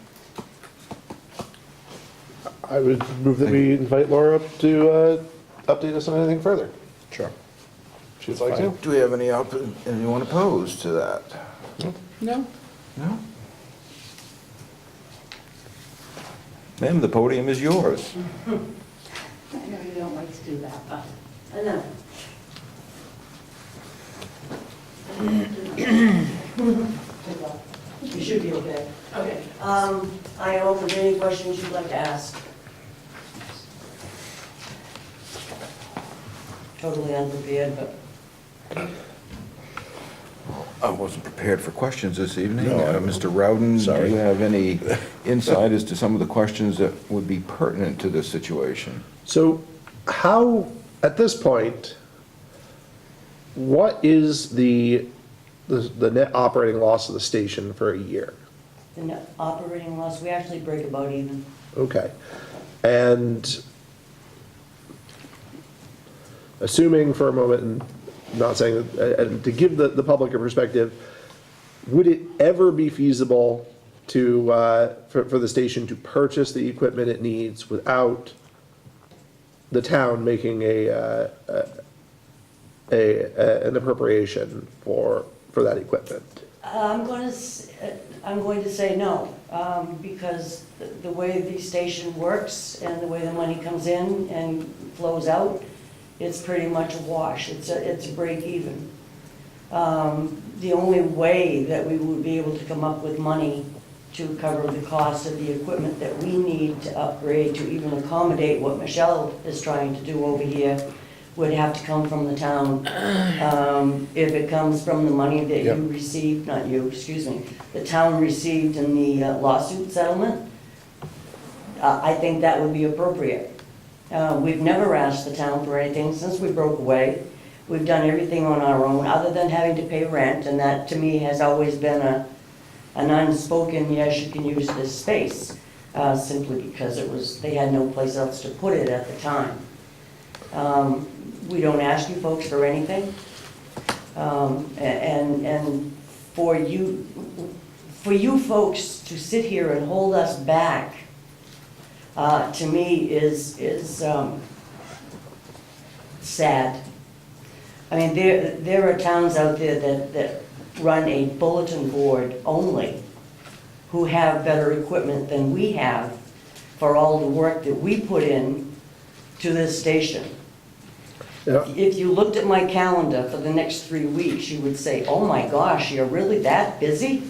I would move that we invite Laura up to update us on anything further. Sure. If she'd like to. Do we have anyone opposed to that? No? No? Ma'am, the podium is yours. I know you don't like to do that, but I know. You should be okay. okay. I open to any questions you'd like to ask. Totally unprepared, but I wasn't prepared for questions this evening. No, Mr. Rowden, do sorry. you have any insight as to some of the questions that would be pertinent to this situation? So how, at this point, what is the net operating loss of the station for a year? the net operating loss, we actually break about even. Okay. And assuming for a moment, and not saying that, and to give the public a perspective, would it ever be feasible to, for the station to purchase the equipment it needs without the town making an appropriation for that equipment? I'm going to say no, because the way the station works and the way the money comes in and flows out, it's pretty much a wash. It's a break even. The only way that we would be able to come up with money to cover the cost of the equipment that we need to upgrade to even accommodate what Michelle is trying to do over here would have to come from the town. If it comes from the money that Yep. you received, not you, excuse me, the town received in the lawsuit settlement, I think that would be appropriate. We've never asked the town for anything since we broke away. We've done everything on our own, other than having to pay rent, and that to me has always been an unspoken, yes, you can use this space, simply because they had no place else to put it at the time. We don't ask you folks for anything. And for you folks to sit here and hold us back, to me is sad. I mean, there are towns out there that run a bulletin board only, who have better equipment than we have for all the work that we put in to this station. Yeah. If you looked at my calendar for the next 3 weeks, you would say, oh my gosh, you're really that busy?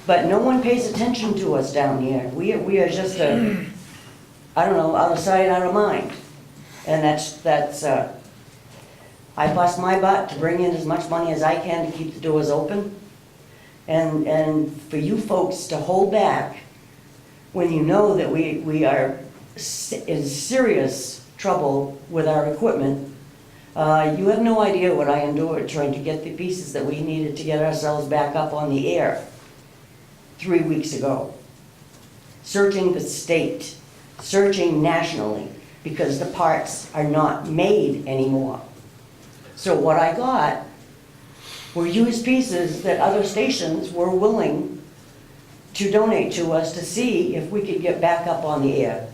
But no one pays attention to us down here. We are just I don't know, out of sight, out of mind. And that's I bust my butt to bring in as much money as I can to keep the doors open. And for you folks to hold back when you know that we are in serious trouble with our equipment, you have no idea what I endured trying to get the pieces that we needed to get ourselves back up on the air 3 weeks ago. Searching the state, searching nationally, because the parts are not made anymore. So what I got were used pieces that other stations were willing to donate to us to see if we could get back up on the air.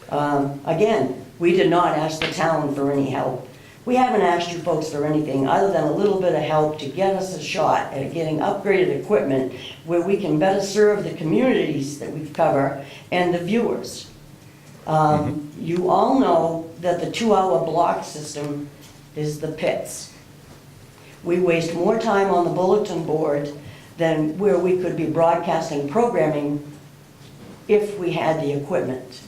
Again, We did not ask the town for any help. We haven't asked you folks for anything other than a little bit of help to get us a shot at getting upgraded equipment where we can better serve the communities that we cover and the viewers. You all know that the 2-hour block system is the pits. We waste more time on the bulletin board than where we could be broadcasting programming if we had the equipment.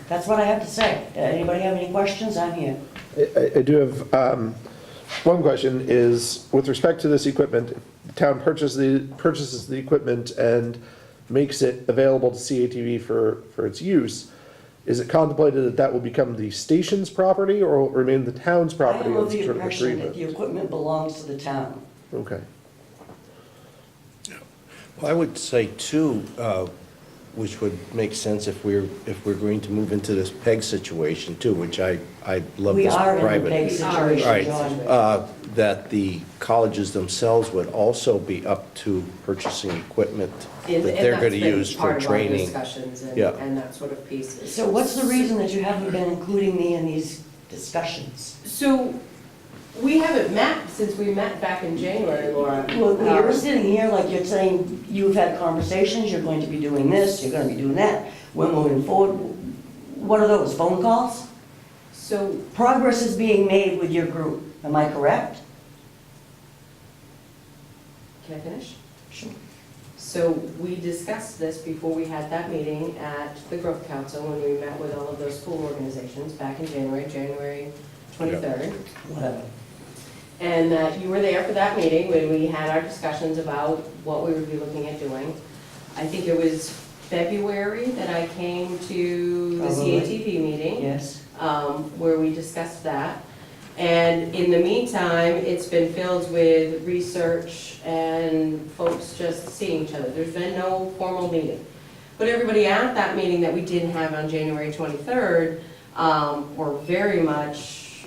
That's what I have to say. Anybody have any questions? I'm here. I do have, one question is, with respect to this equipment, the town purchases the equipment and makes it available to CATV for its use. Is it contemplated that that will become the station's property or will remain the town's I property am on of the some sort of impression that agreement? the equipment belongs to the town. Okay. Well, I would say too, which would make sense if we're going to move into this PEG situation too, which I love We this are private. in a big situation, Right, John. that the colleges themselves would also be up to purchasing equipment that they're gonna use for training. Discussions Yeah. and that sort of piece. So what's the reason that you haven't been including me in these discussions? So, we haven't met since we met back in January, Laura. Well, you're sitting here like you're saying you've had conversations, you're going to be doing this, you're gonna be doing that. We're moving forward. What are those, phone calls? So, Progress is being made with your group, am I correct? can I finish? Sure. So we discussed this before we had that meeting at the Growth Council when we met with all of those school organizations back in January 23rd. Whatever. And you were there for that meeting when we had our discussions about what we would be looking at doing. I think it was February that I came to the Probably. CATV meeting. Yes. Where we discussed that. And in the meantime, it's been filled with research and folks just seeing each other. There's been no formal meeting. But everybody at that meeting that we didn't have on January 23rd were very much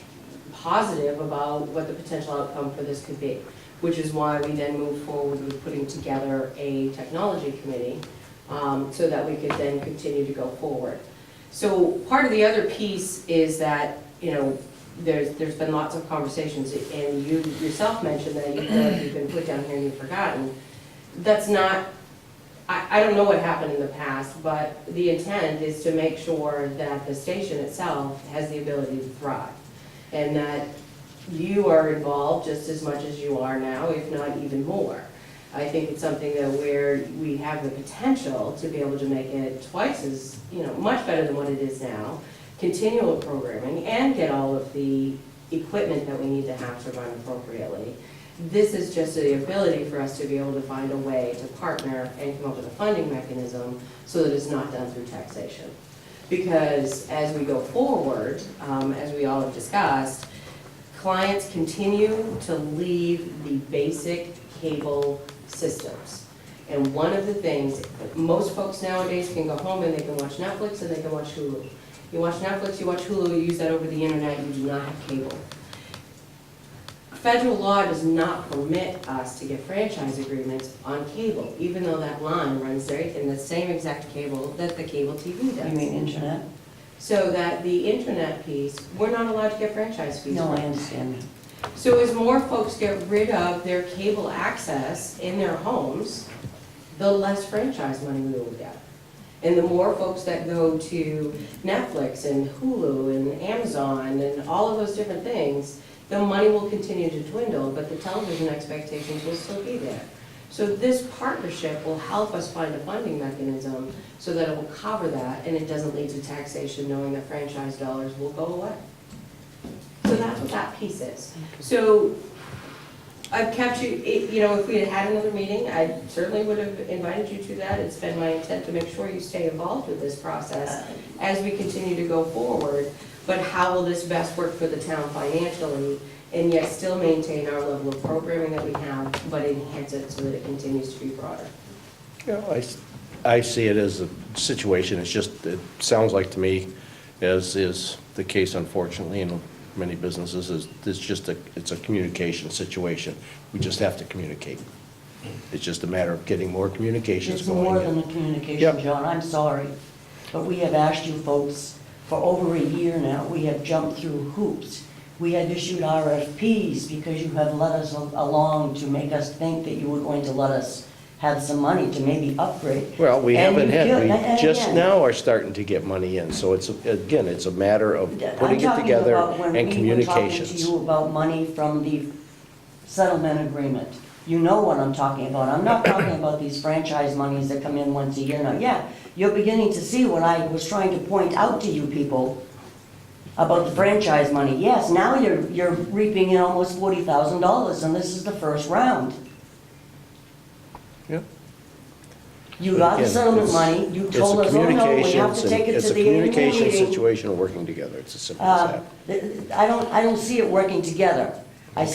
positive about what the potential outcome for this could be, which is why we then moved forward with putting together a technology committee so that we could then continue to go forward. So part of the other piece is that, you know, there's been lots of conversations, and you yourself mentioned that you feel like you've been put down here and you've forgotten. That's not, I don't know what happened in the past, but the intent is to make sure that the station itself has the ability to thrive, and that you are involved just as much as you are now, if not even more. I think it's something that we have the potential to be able to make it twice as, you know, much better than what it is now, continual programming, and get all of the equipment that we need to have to run appropriately. This is just the ability for us to be able to find a way to partner and come up with a funding mechanism so that it's not done through taxation. Because as we go forward, as we all have discussed, clients continue to leave the basic cable systems. And one of the things, most folks nowadays can go home and they can watch Netflix and they can watch Hulu. You watch Netflix, you watch Hulu, you use that over the internet, you do not have cable. Federal law does not permit us to get franchise agreements on cable, even though that line runs right in the same exact cable that the cable TV does. You mean internet? So that the internet piece, we're not allowed to get franchise fees. No, for I it. understand. So as more folks get rid of their cable access in their homes, the less franchise money we will get. And the more folks that go to Netflix and Hulu and Amazon and all of those different things, the money will continue to dwindle, but the television expectations will still be there. So this partnership will help us find a funding mechanism so that it will cover that and it doesn't lead to taxation, knowing that franchise dollars will go away. So that's what that piece is. So I've kept you, you know, if we had had another meeting, I certainly would have invited you to that. It's been my intent to make sure you stay involved with this process as we continue to go forward. But how will this best work for the town financially and yet still maintain our level of programming that we have, but enhance it so that it continues to be broader? Yeah, I see it as a situation, it's just, it sounds like to me, as is the case unfortunately in many businesses, is it's just it's a communication situation. We just have to communicate. It's just a matter of getting more communications It's going. more than a communication, Yep. John, I'm sorry. but we have asked you folks for over a year now. We have jumped through hoops. We have issued RFPs because you have led us along to make us think that you were going to let us have some money to maybe upgrade. Well, we And haven't you had, feel- we and just again, now are starting to get money in, so it's, again, it's a matter of putting it together and I'm talking about when we were talking to communications. you about money from the settlement agreement. You know what I'm talking about. I'm not talking about these franchise monies that come in once a year now. Yeah, you're beginning to see what I was trying to point out to you people about the franchise money. Yes, now you're reaping in almost $40,000, and this is the first round. Yep. You got the Again, settlement it's- money, you it's told a us, oh no, we have communications to and- take it it's to a the annual communication meeting. situation of working together, it's as simple as that. I don't see it working together. I Okay.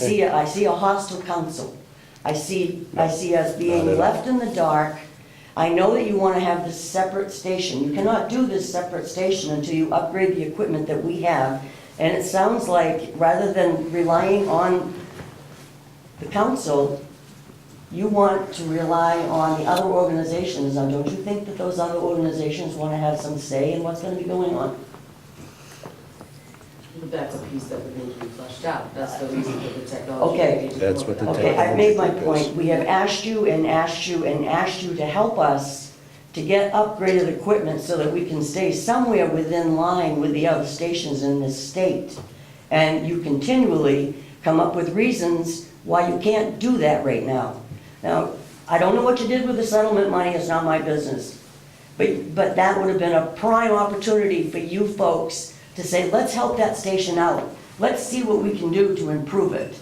see a hostile council. I see us being Not at all. left in the dark. I know that you want to have this separate station. You cannot do this separate station until you upgrade the equipment that we have. And it sounds like, rather than relying on the council, you want to rely on the other organizations. Now, don't you think that those other organizations want to have some say in what's going to be going on? But that's a piece that would need to be fleshed out. That's the reason for the technology. Okay. committee to That's look what the at that. Okay, I've made my Technology group is. point. We have asked you and asked you and asked you to help us to get upgraded equipment so that we can stay somewhere within line with the other stations in this state. And you continually come up with reasons why you can't do that right now. Now, I don't know what you did with the settlement money, it's not my business. But that would have been a prime opportunity for you folks to say, let's help that station out. Let's see what we can do to improve it.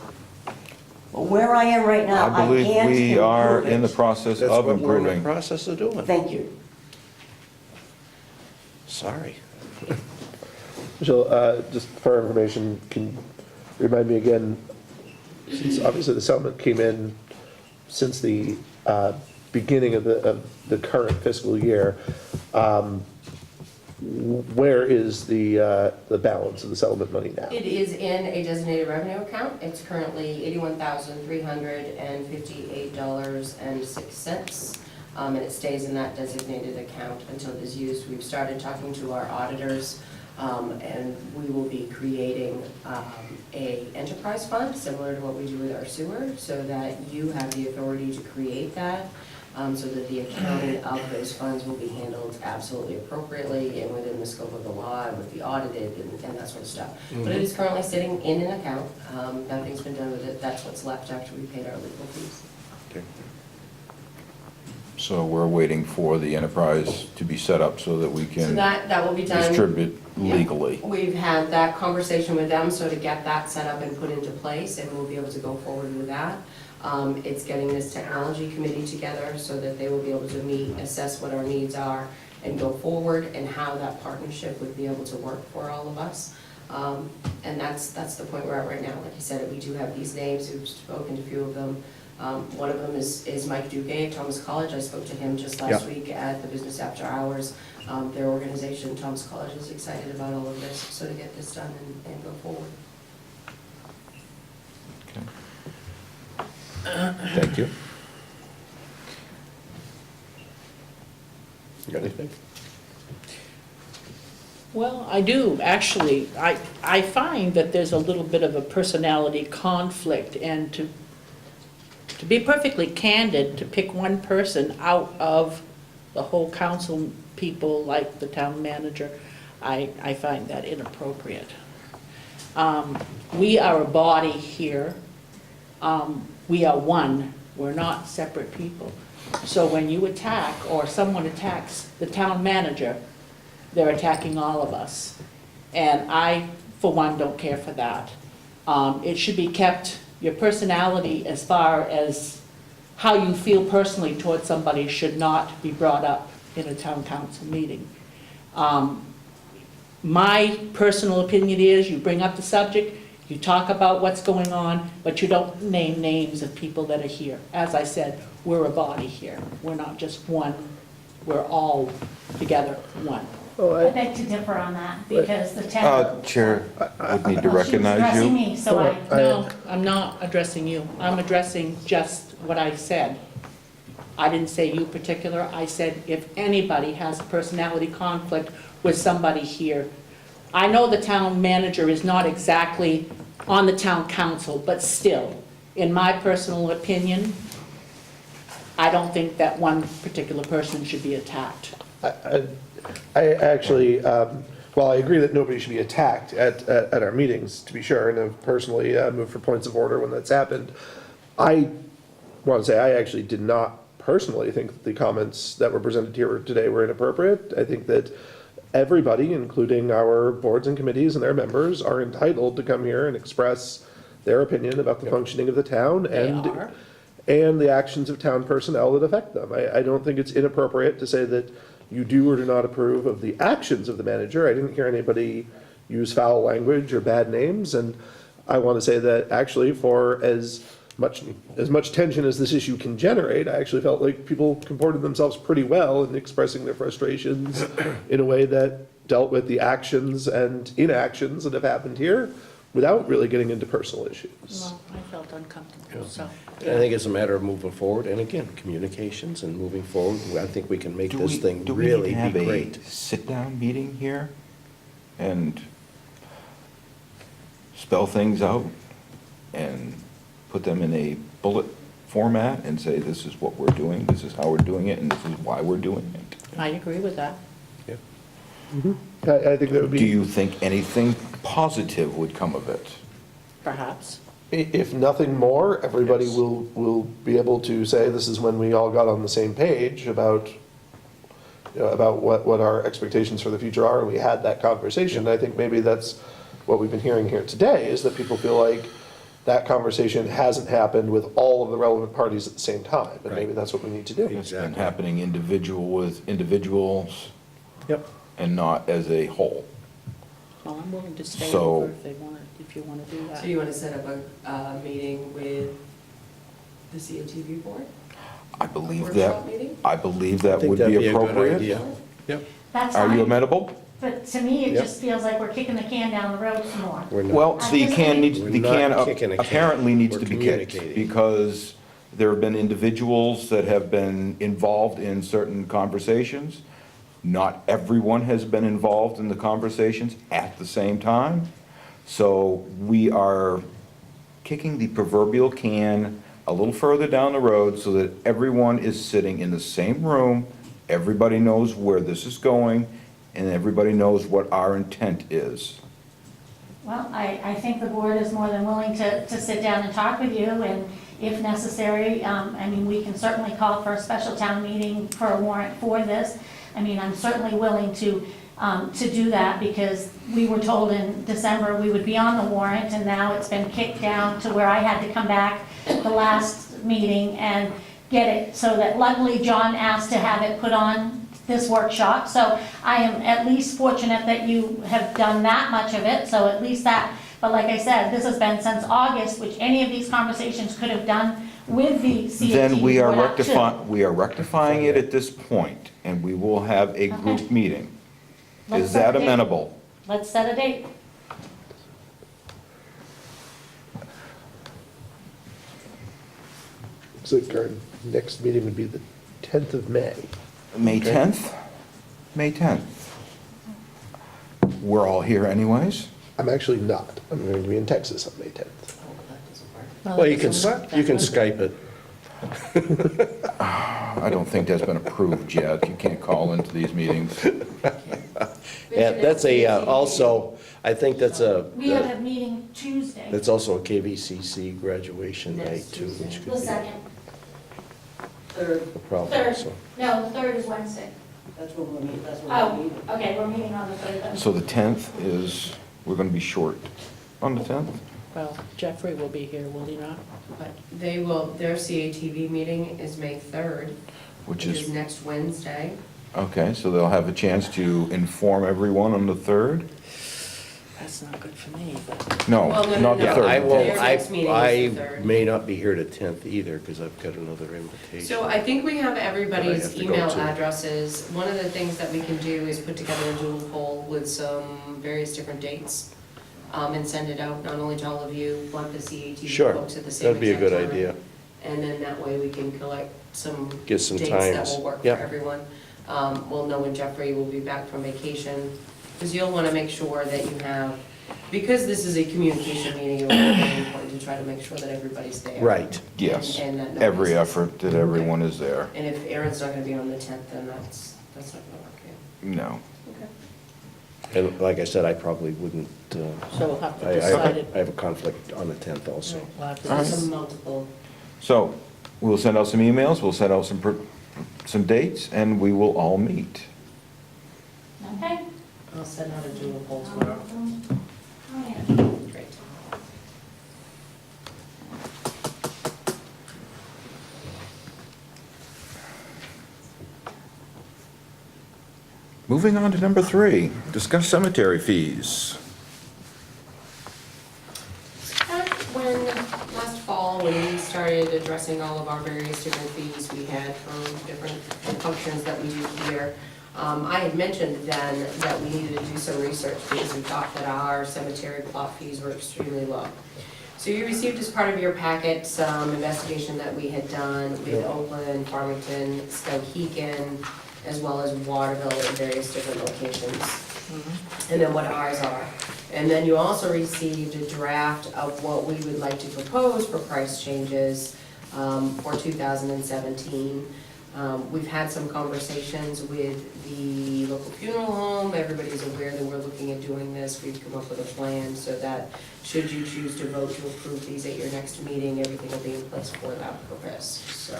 But where I am right now, I I believe can't we are improve in the it. process That's of what we're in the improving. process of doing. Thank you. Sorry. Michelle, just for information, can you remind me again, since obviously the settlement came in since the beginning of the current fiscal year, where is the balance of the settlement money now? It is in a designated revenue account. It's currently $81,358.06. And it stays in that designated account until it is used. We've started talking to our auditors, and we will be creating a enterprise fund, similar to what we do with our sewer, so that you have the authority to create that, so that the accounting of those funds will be handled absolutely appropriately and within the scope of the law and would be audited and that sort of stuff. But it is currently sitting in an account. Nothing's been done with it. That's what's left after we paid our legal fees. Okay. So we're waiting for the enterprise to be set up so that we So can that will be done. distribute Yeah. legally. We've had that conversation with them, so to get that set up and put into place, and we'll be able to go forward with that. It's getting this technology committee together so that they will be able to meet, assess what our needs are, and go forward, and how that partnership would be able to work for all of us. And that's the point we're at right now. Like you said, we do have these names, we've spoken to a few of them. One of them is Mike Duguay at Thomas College. I spoke to him just last week at the Business After Hours. Their organization, Thomas College, is excited about all of this, so to get this done and go forward. Thank you. You got anything? Well, I do, actually. I find that there's a little bit of a personality conflict, and to be perfectly candid, to pick one person out of the whole council people, like the town manager, I find that inappropriate. We are a body here. We are one. We're not separate people. So when you attack, or someone attacks the town manager, they're attacking all of us. And I, for one, don't care for that. It should be kept, your personality as far as how you feel personally towards somebody should not be brought up in a town council meeting. My personal opinion is you bring up the subject, you talk about what's going on, but you don't name names of people that are here. As I said, we're a body here. We're not just one, we're all together one. I beg to differ on that, because the town. Chair, would need to Well, she was recognize addressing you. me, so I, No, I'm not addressing you. I'm addressing just what I said. I didn't say you particular, I said if anybody has a personality conflict with somebody here. I know the town manager is not exactly on the town council, but still, in my personal opinion, I don't think that one particular person should be attacked. I actually, well, I agree that nobody should be attacked at our meetings, to be sure, and have personally moved for points of order when that's happened. I want to say, I actually did not personally think that the comments that were presented here today were inappropriate. I think that everybody, including our boards and committees and their members, are entitled to come here and express their opinion about the functioning of the town and the actions of town personnel that affect them. I don't think it's inappropriate to say that you do or do not approve of the actions of the manager. I didn't hear anybody use foul language or bad names, and I want to say that actually for as much tension as this issue can generate, I actually felt like people comported themselves pretty well in expressing their frustrations in a way that dealt with the actions and inactions that have happened here without really getting into personal issues. Well, I felt uncomfortable, so. I think it's a matter of moving forward, and again, communications and moving forward. I think we can make this thing really be great. Do we need to have a sit-down meeting here and spell things out and put them in a bullet format and say, this is what we're doing, this is how we're doing it, and this is why we're doing it? I agree with that. I think that would be. Do you think anything positive would come of it? Perhaps. If nothing more, everybody will be able to say, this is when we all got on the same page about, about what our expectations for the future are, and we had that conversation. I think maybe that's what we've been hearing here today, is that people feel like that conversation hasn't happened with all of the relevant parties at the same time, and maybe that's what we need to do. It's been happening individual with individuals Yep. and not as a whole. Well, I'm willing to stay So- over if you want to do that. So you want to set up a meeting with the CATV board? I believe Workshop that, meeting? I believe I that think would that'd be a good appropriate. idea. Yep. That's Are you fine, amenable? but to me, it Yep. just feels like we're kicking the can down the road some more. We're not. Well, the can needs, We're the not can kicking a can. apparently needs We're to be kicked, communicating. because there have been individuals that have been involved in certain conversations. Not everyone has been involved in the conversations at the same time. So we are kicking the proverbial can a little further down the road so that everyone is sitting in the same room, everybody knows where this is going, and everybody knows what our intent is. Well, I think the board is more than willing to sit down and talk with you, and if necessary, I mean, we can certainly call for a special town meeting for a warrant for this. I mean, I'm certainly willing to do that, because we were told in December we would be on the warrant, and now it's been kicked down to where I had to come back the last meeting and get it, so that luckily John asked to have it put on this workshop. So I am at least fortunate that you have done that much of it, so at least that. But like I said, this has been since August, which any of these conversations could have done with the CAT. Then we are board up to. rectifying it at this point, and we will have a group Okay. meeting. Let's Is set that a date. amenable? Let's set a date. So our next meeting would be the 10th of May. May Okay. 10th? May 10th. We're all here anyways? I'm actually not. I'm going to be in Texas on May 10th. Well, you it can, doesn't work you that can way. Skype it. I don't think that's been approved yet. You can't call into these meetings. Yeah, that's also, I think that's We have a meeting Tuesday, that's also a KVCC graduation night Next too, Tuesday. which could the be second. Third, a problem, Third. so. No, the third is Wednesday. that's what we're meeting, that's what we're Oh, meeting. okay, we're meeting on the third then. So the 10th is, we're going to be short on the 10th? Well, Jeffrey will be here, will he not? But they will, their CATV meeting is May 3rd, Which which is is, next Wednesday. okay, so they'll have a chance to inform everyone on the 3rd? That's not good for me, but. No, Well, no, not no, the no. 3rd. I the will, 10th. Their next meeting is the I third. may not be here the 10th either, because I've got another invitation. So I think we have That I everybody's have to go email to. addresses. One of the things that we can do is put together a doodle poll with some various different dates, and send it out, not only to all of you, but the CATV Sure, folks at the same that'd be a exact good time. idea. And then that way we can collect some Get some dates that times. will work for Yep. everyone. We'll know when Jeffrey will be back from vacation, because you'll want to make sure that you have, because this is a communication meeting, it will be very important to try to make sure that everybody's there. Right. Yes, And that nobody's every missing. effort that everyone is there. And if Aaron's not gonna be on the 10th, then that's not gonna work, yeah. No. Okay. And like I said, I probably wouldn't, So we'll have I to decide it. I have a conflict on the 10th also. We'll have to All right. decide. Some multiple, So we'll send out some emails, we'll send out some dates, and we will all meet. Okay? I'll send out a doodle poll tomorrow. Oh, yeah. Great. Moving on to number 3, discuss cemetery fees. When, last fall, when we started addressing all of our various different fees we had from different functions that we do here, I had mentioned then that we needed to do some research because we thought that our cemetery plot fees were extremely low. So you received as part of your packet some investigation that we had done with Oakland, Farmington, Skowhegan, as well as Waterville in various different locations. And then what ours are. And then you also received a draft of what we would like to propose for price changes for 2017. We've had some conversations with the local funeral home. Everybody's aware that we're looking at doing this. We've come up with a plan so that should you choose to vote to approve these at your next meeting, everything will be in place for that purpose, so.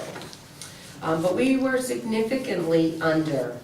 But we were significantly under.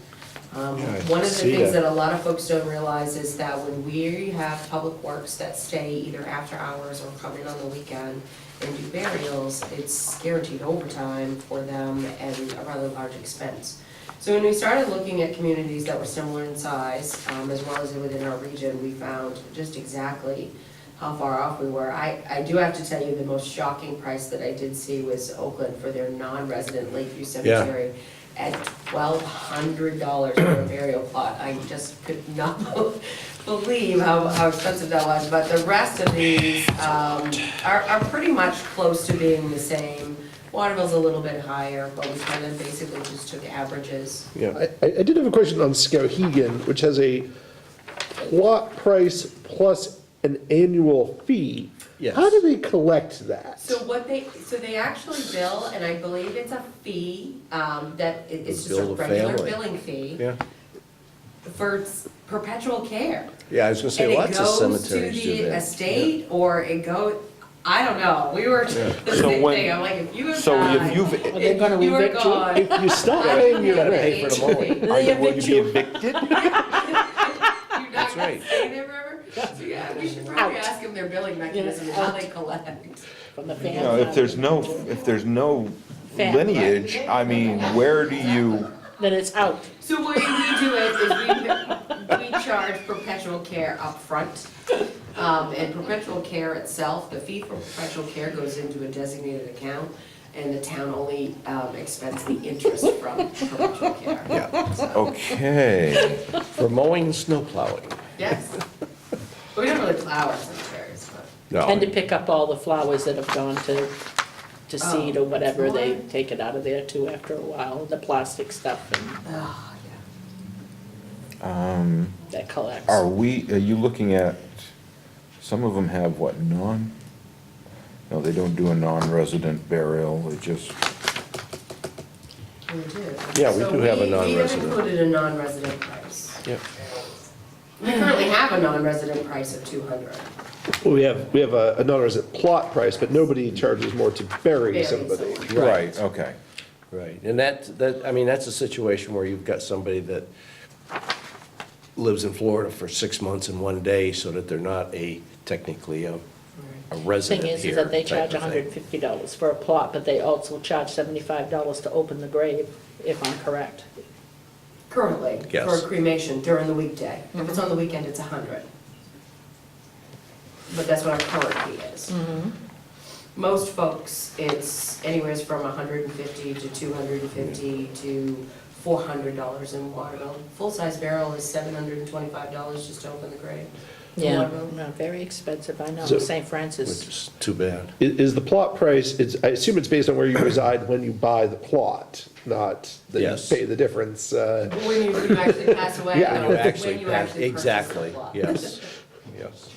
One of the see things that. that a lot of folks don't realize is that when we have public works that stay either after hours or come in on the weekend and do burials, it's guaranteed overtime for them and a rather large expense. So when we started looking at communities that were similar in size, as well as within our region, we found just exactly how far off we were. I do have to tell you, the most shocking price that I did see was Oakland for their non-resident Lakeview Cemetery at $1,200 for a burial plot. I just could not believe how expensive that was, but the rest of these are pretty much close to being the same. Waterville's a little bit higher, but we kind of basically just took averages. Yeah. I did have a question on Skowhegan, which has a plot price plus an annual fee. Yes. How do they collect that? So they actually bill, and I believe it's a fee, that it's just a Bill the regular family. billing fee Yeah. for perpetual care. Yeah, I was gonna say, lots of And it goes to cemeteries do the that. estate, or it I don't know, we were, the So same when- thing, I'm like, if you have So if died, you've, Are they gonna if you are evict you? gone. If you stop I paying don't your have rent, pay for the mowing. will you evict be you? evicted? You're not That's gonna right. stay there forever? So yeah, we should probably Out. ask them their billing mechanism and how they collect. From the You family. know, if there's no Family. lineage, I mean, where do you, Then it's out. So the way we do it is we charge perpetual care up front. And perpetual care itself, the fee for perpetual care goes into a designated account, and the town only expends the interest from perpetual care. Yeah, okay. for mowing and snow plowing. Yes. But we don't really plow our cemeteries, but. And to No, pick up all the flowers that have gone to seed or whatever, they Right. take it out of there too after a while, the plastic stuff and Oh, that collects. Are you looking at, some of them have what, no, they don't do a non-resident burial, they just, We do. Yeah, we So do have a We have non-resident. included a non-resident price. yeah. We currently have a non-resident price of $200. well, we have a non-resident plot price, but nobody charges more to bury Bury somebody. someone. right, okay. Right, and I mean, that's a situation where you've got somebody that lives in Florida for 6 months and 1 day, so that they're not technically a Thing resident is here. that they type charge of thing. $150 for a plot, but they also charge $75 to open the grave, if I'm correct. Currently, Yes. for cremation during the weekday. If it's on the weekend, it's $100. But that's what our current fee is. Most folks, it's anywhere from $150 to $250 to $400 in water bill. Full-size barrel is $725 just to open the grate. Yeah, Water bill. no, very expensive, I know, So- St. Which Francis. is too bad. Is the plot price, I assume it's based on where you reside when you buy the plot, not that you Yes. pay the difference. When you actually pass away, Yeah. no, You when actually you pass- actually purchase the exactly, plot. yes, yes.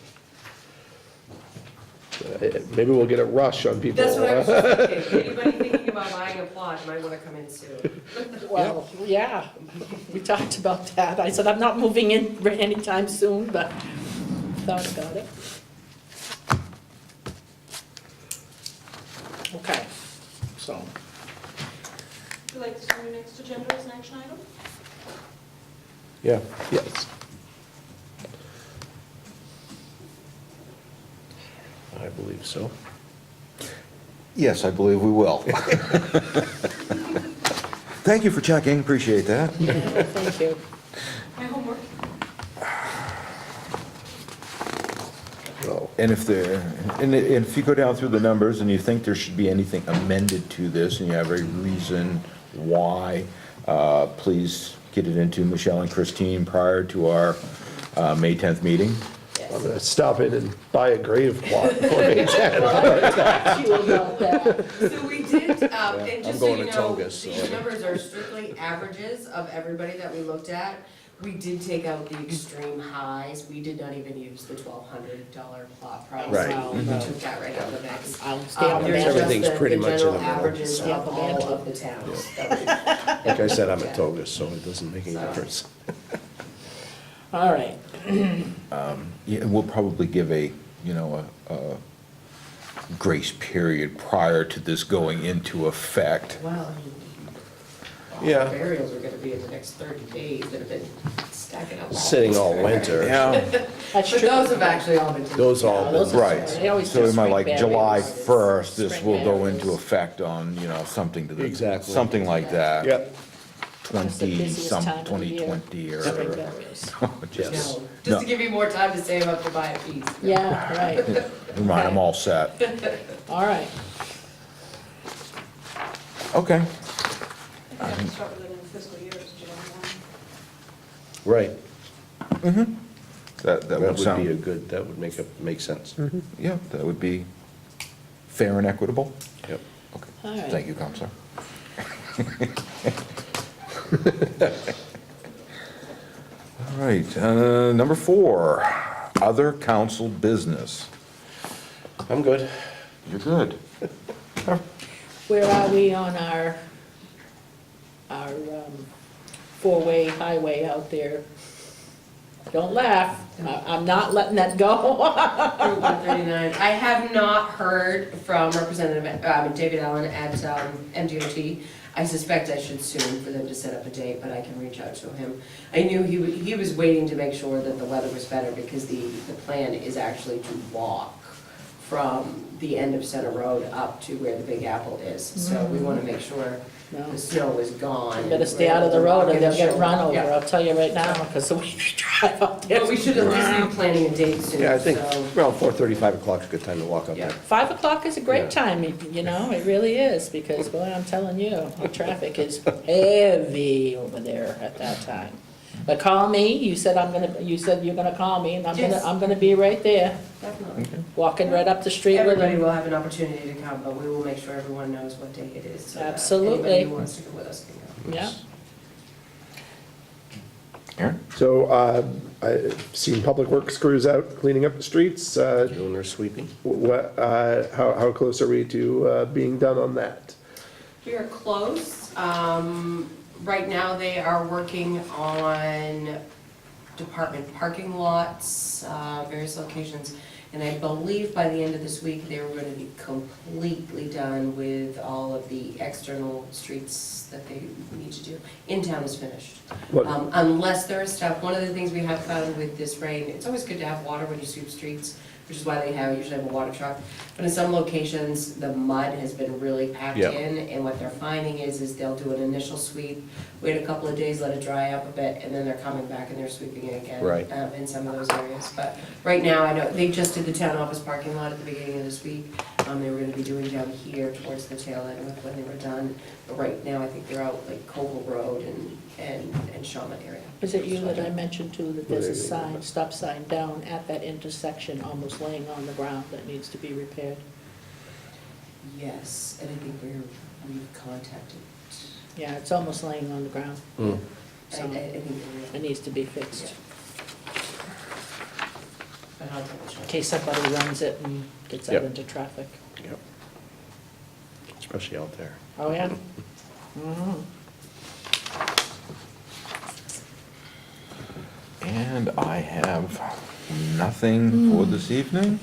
Maybe we'll get a rush on people. That's what I was just thinking. Anybody thinking about buying a plot might want to come in soon. Well, yeah, we talked about that. I said, I'm not moving in anytime soon, but thought about it. Okay, so, Would you like this on your next agenda as an action item? Yeah. Yes. I believe so. Yes, I believe we will. Thank you for checking, appreciate that. thank you. My homework. Well, And if you go down through the numbers and you think there should be anything amended to this, and you have a reason why, please get it into Michelle and Christine prior to our May 10th meeting. I'm gonna stop in and buy a grave plot before May 10th. Well, I talked to you about that. So we did, and just so going you to know, Togus, so- these numbers are strictly averages of everybody that we looked at. We did take out the extreme highs. We did not even use the $1,200 plot price. Right. We took that right out of the mix. I'll stay on the Here's mantle. just Everything's the pretty much in general the middle. averages Stay on of the all mantle. of the towns. that Like I said, I'm Yeah. at Togus, so it doesn't make any difference. All right, Yeah, and we'll probably give a grace period prior to this going into effect. Well, Yeah. burials are gonna be in the next 30 days that have been stacking up. Sitting all winter. Yeah, that's But true. those have actually all been taken. Those all care of. Those are- right. They always So do we might spring like burials. July 1st, this Spring will go burials. into effect on, something to the. Exactly. Something like that. Yep. That's the 20, busiest some, time of the year. 2020 or. Spring burials. Just No, just to give you more time to save up to buy a piece. Yeah, right, Remind, I'm all set. all right. Okay. I think I have to start with it in fiscal years, July 1. Right. That That would would be a sound, good, that would make sense. yeah, that would be fair and equitable. Yep. Okay. All right. Thank you, Counselor. All right, number 4, other council business. I'm good. You're good. Where are we on our four-way highway out there? Don't laugh, I'm not letting that go. Route 139. I have not heard from Representative David Allen at MDOT. I suspect I should soon for them to set up a date, but I can reach out to him. I knew he was waiting to make sure that the weather was better because the plan is actually to walk from the end of Center Road up to where the Big Apple is. So we want to make sure No. the snow is gone. Better stay out of the road or they'll get run over, Yeah. I'll tell you right now, because the way they drive out there. But we should at least be planning a date soon, Yeah, I think so. around 4:30, 5 o'clock is a good time to walk up Yeah. there. 5 o'clock is a Yeah. great time, it really is, because boy, I'm telling you, the traffic is heavy over there at that time. But call me, you said you're gonna call me, and Yes. I'm gonna be right there, Definitely. walking right up the street with Everybody them. will have an opportunity to come, but we will make sure everyone knows what day it is. So that Absolutely. Anybody who wants to go with us can go. Yeah, Aaron? So, I've seen Public Works crews out cleaning up the streets. Doing their sweeping. How close are we to being done on that? We are close. Right now, they are working on department parking lots, various locations. And I believe by the end of this week, they were going to be completely done with all of the external streets that they need to do. In-town is finished. What- Unless there is stuff, one of the things we have found with this rain, it's always good to have water when you sweep streets, which is why they usually have a water truck. But in some locations, the mud has been really packed Yeah. in, and what they're finding is they'll do an initial sweep, wait a couple of days, let it dry up a bit, and then they're coming back and they're sweeping it again. Right. In some of those areas. But right now, I know, they just did the town office parking lot at the beginning of this week. They were gonna be doing down here towards the tail end when they were done. But right now, I think they're out like Cobble Road and Shawmut area. Is it you that I mentioned too, that there's a sign, stop sign down at that intersection, almost laying on the ground, that needs to be repaired? Yes, and I think we've contacted. Yeah, it's almost laying on the ground, Hmm. I so think it needs to be fixed. but I'll double check. In case somebody runs it and gets out Yep. into traffic. Yep. Especially out there. Oh, yeah? Mhm. And I have nothing for this evening.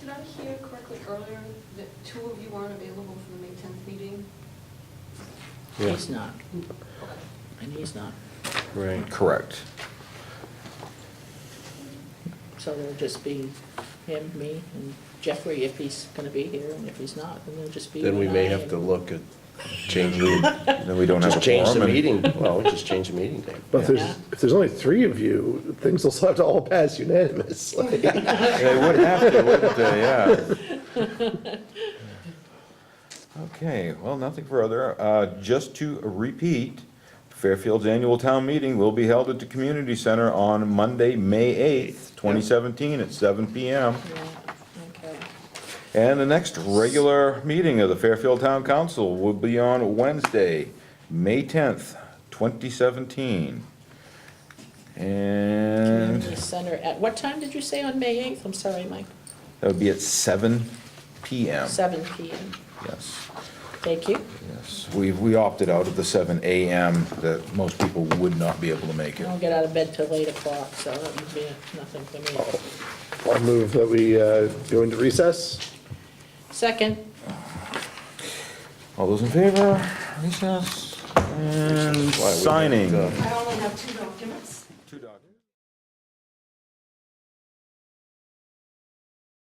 Did I hear correctly earlier that 2 of you aren't available for the May 10th meeting? Yeah. He's not. And he's not. Right. Correct. So there'll just be him, me, and Jeffrey if he's gonna be here, and if he's not, then there'll just be you Then we and may I have to and- look at changing, Then we don't have a just change the quorum and- meeting, well, just change the meeting date. But if there's only 3 of you, things will still have to all pass unanimously. They would have to, wouldn't they, yeah. Okay, well, nothing further. Just to repeat, Fairfield's annual town meeting will be held at the Community Center on Monday, May 8th, 2017, at 7 PM. Yeah, okay. And the next regular meeting of the Fairfield Town Council will be on Wednesday, May 10th, 2017. And Community Center, at what time did you say on May 8th? I'm sorry, Mike. that would be at 7 PM. 7 PM. Yes, Thank you. yes. We opted out of the 7 AM, that most people would not be able to make I it. don't get out of bed till 8 o'clock, so that would be nothing for me. I'll move that we go into recess. Second, All those in favor, recess, and Why we signing. have to- I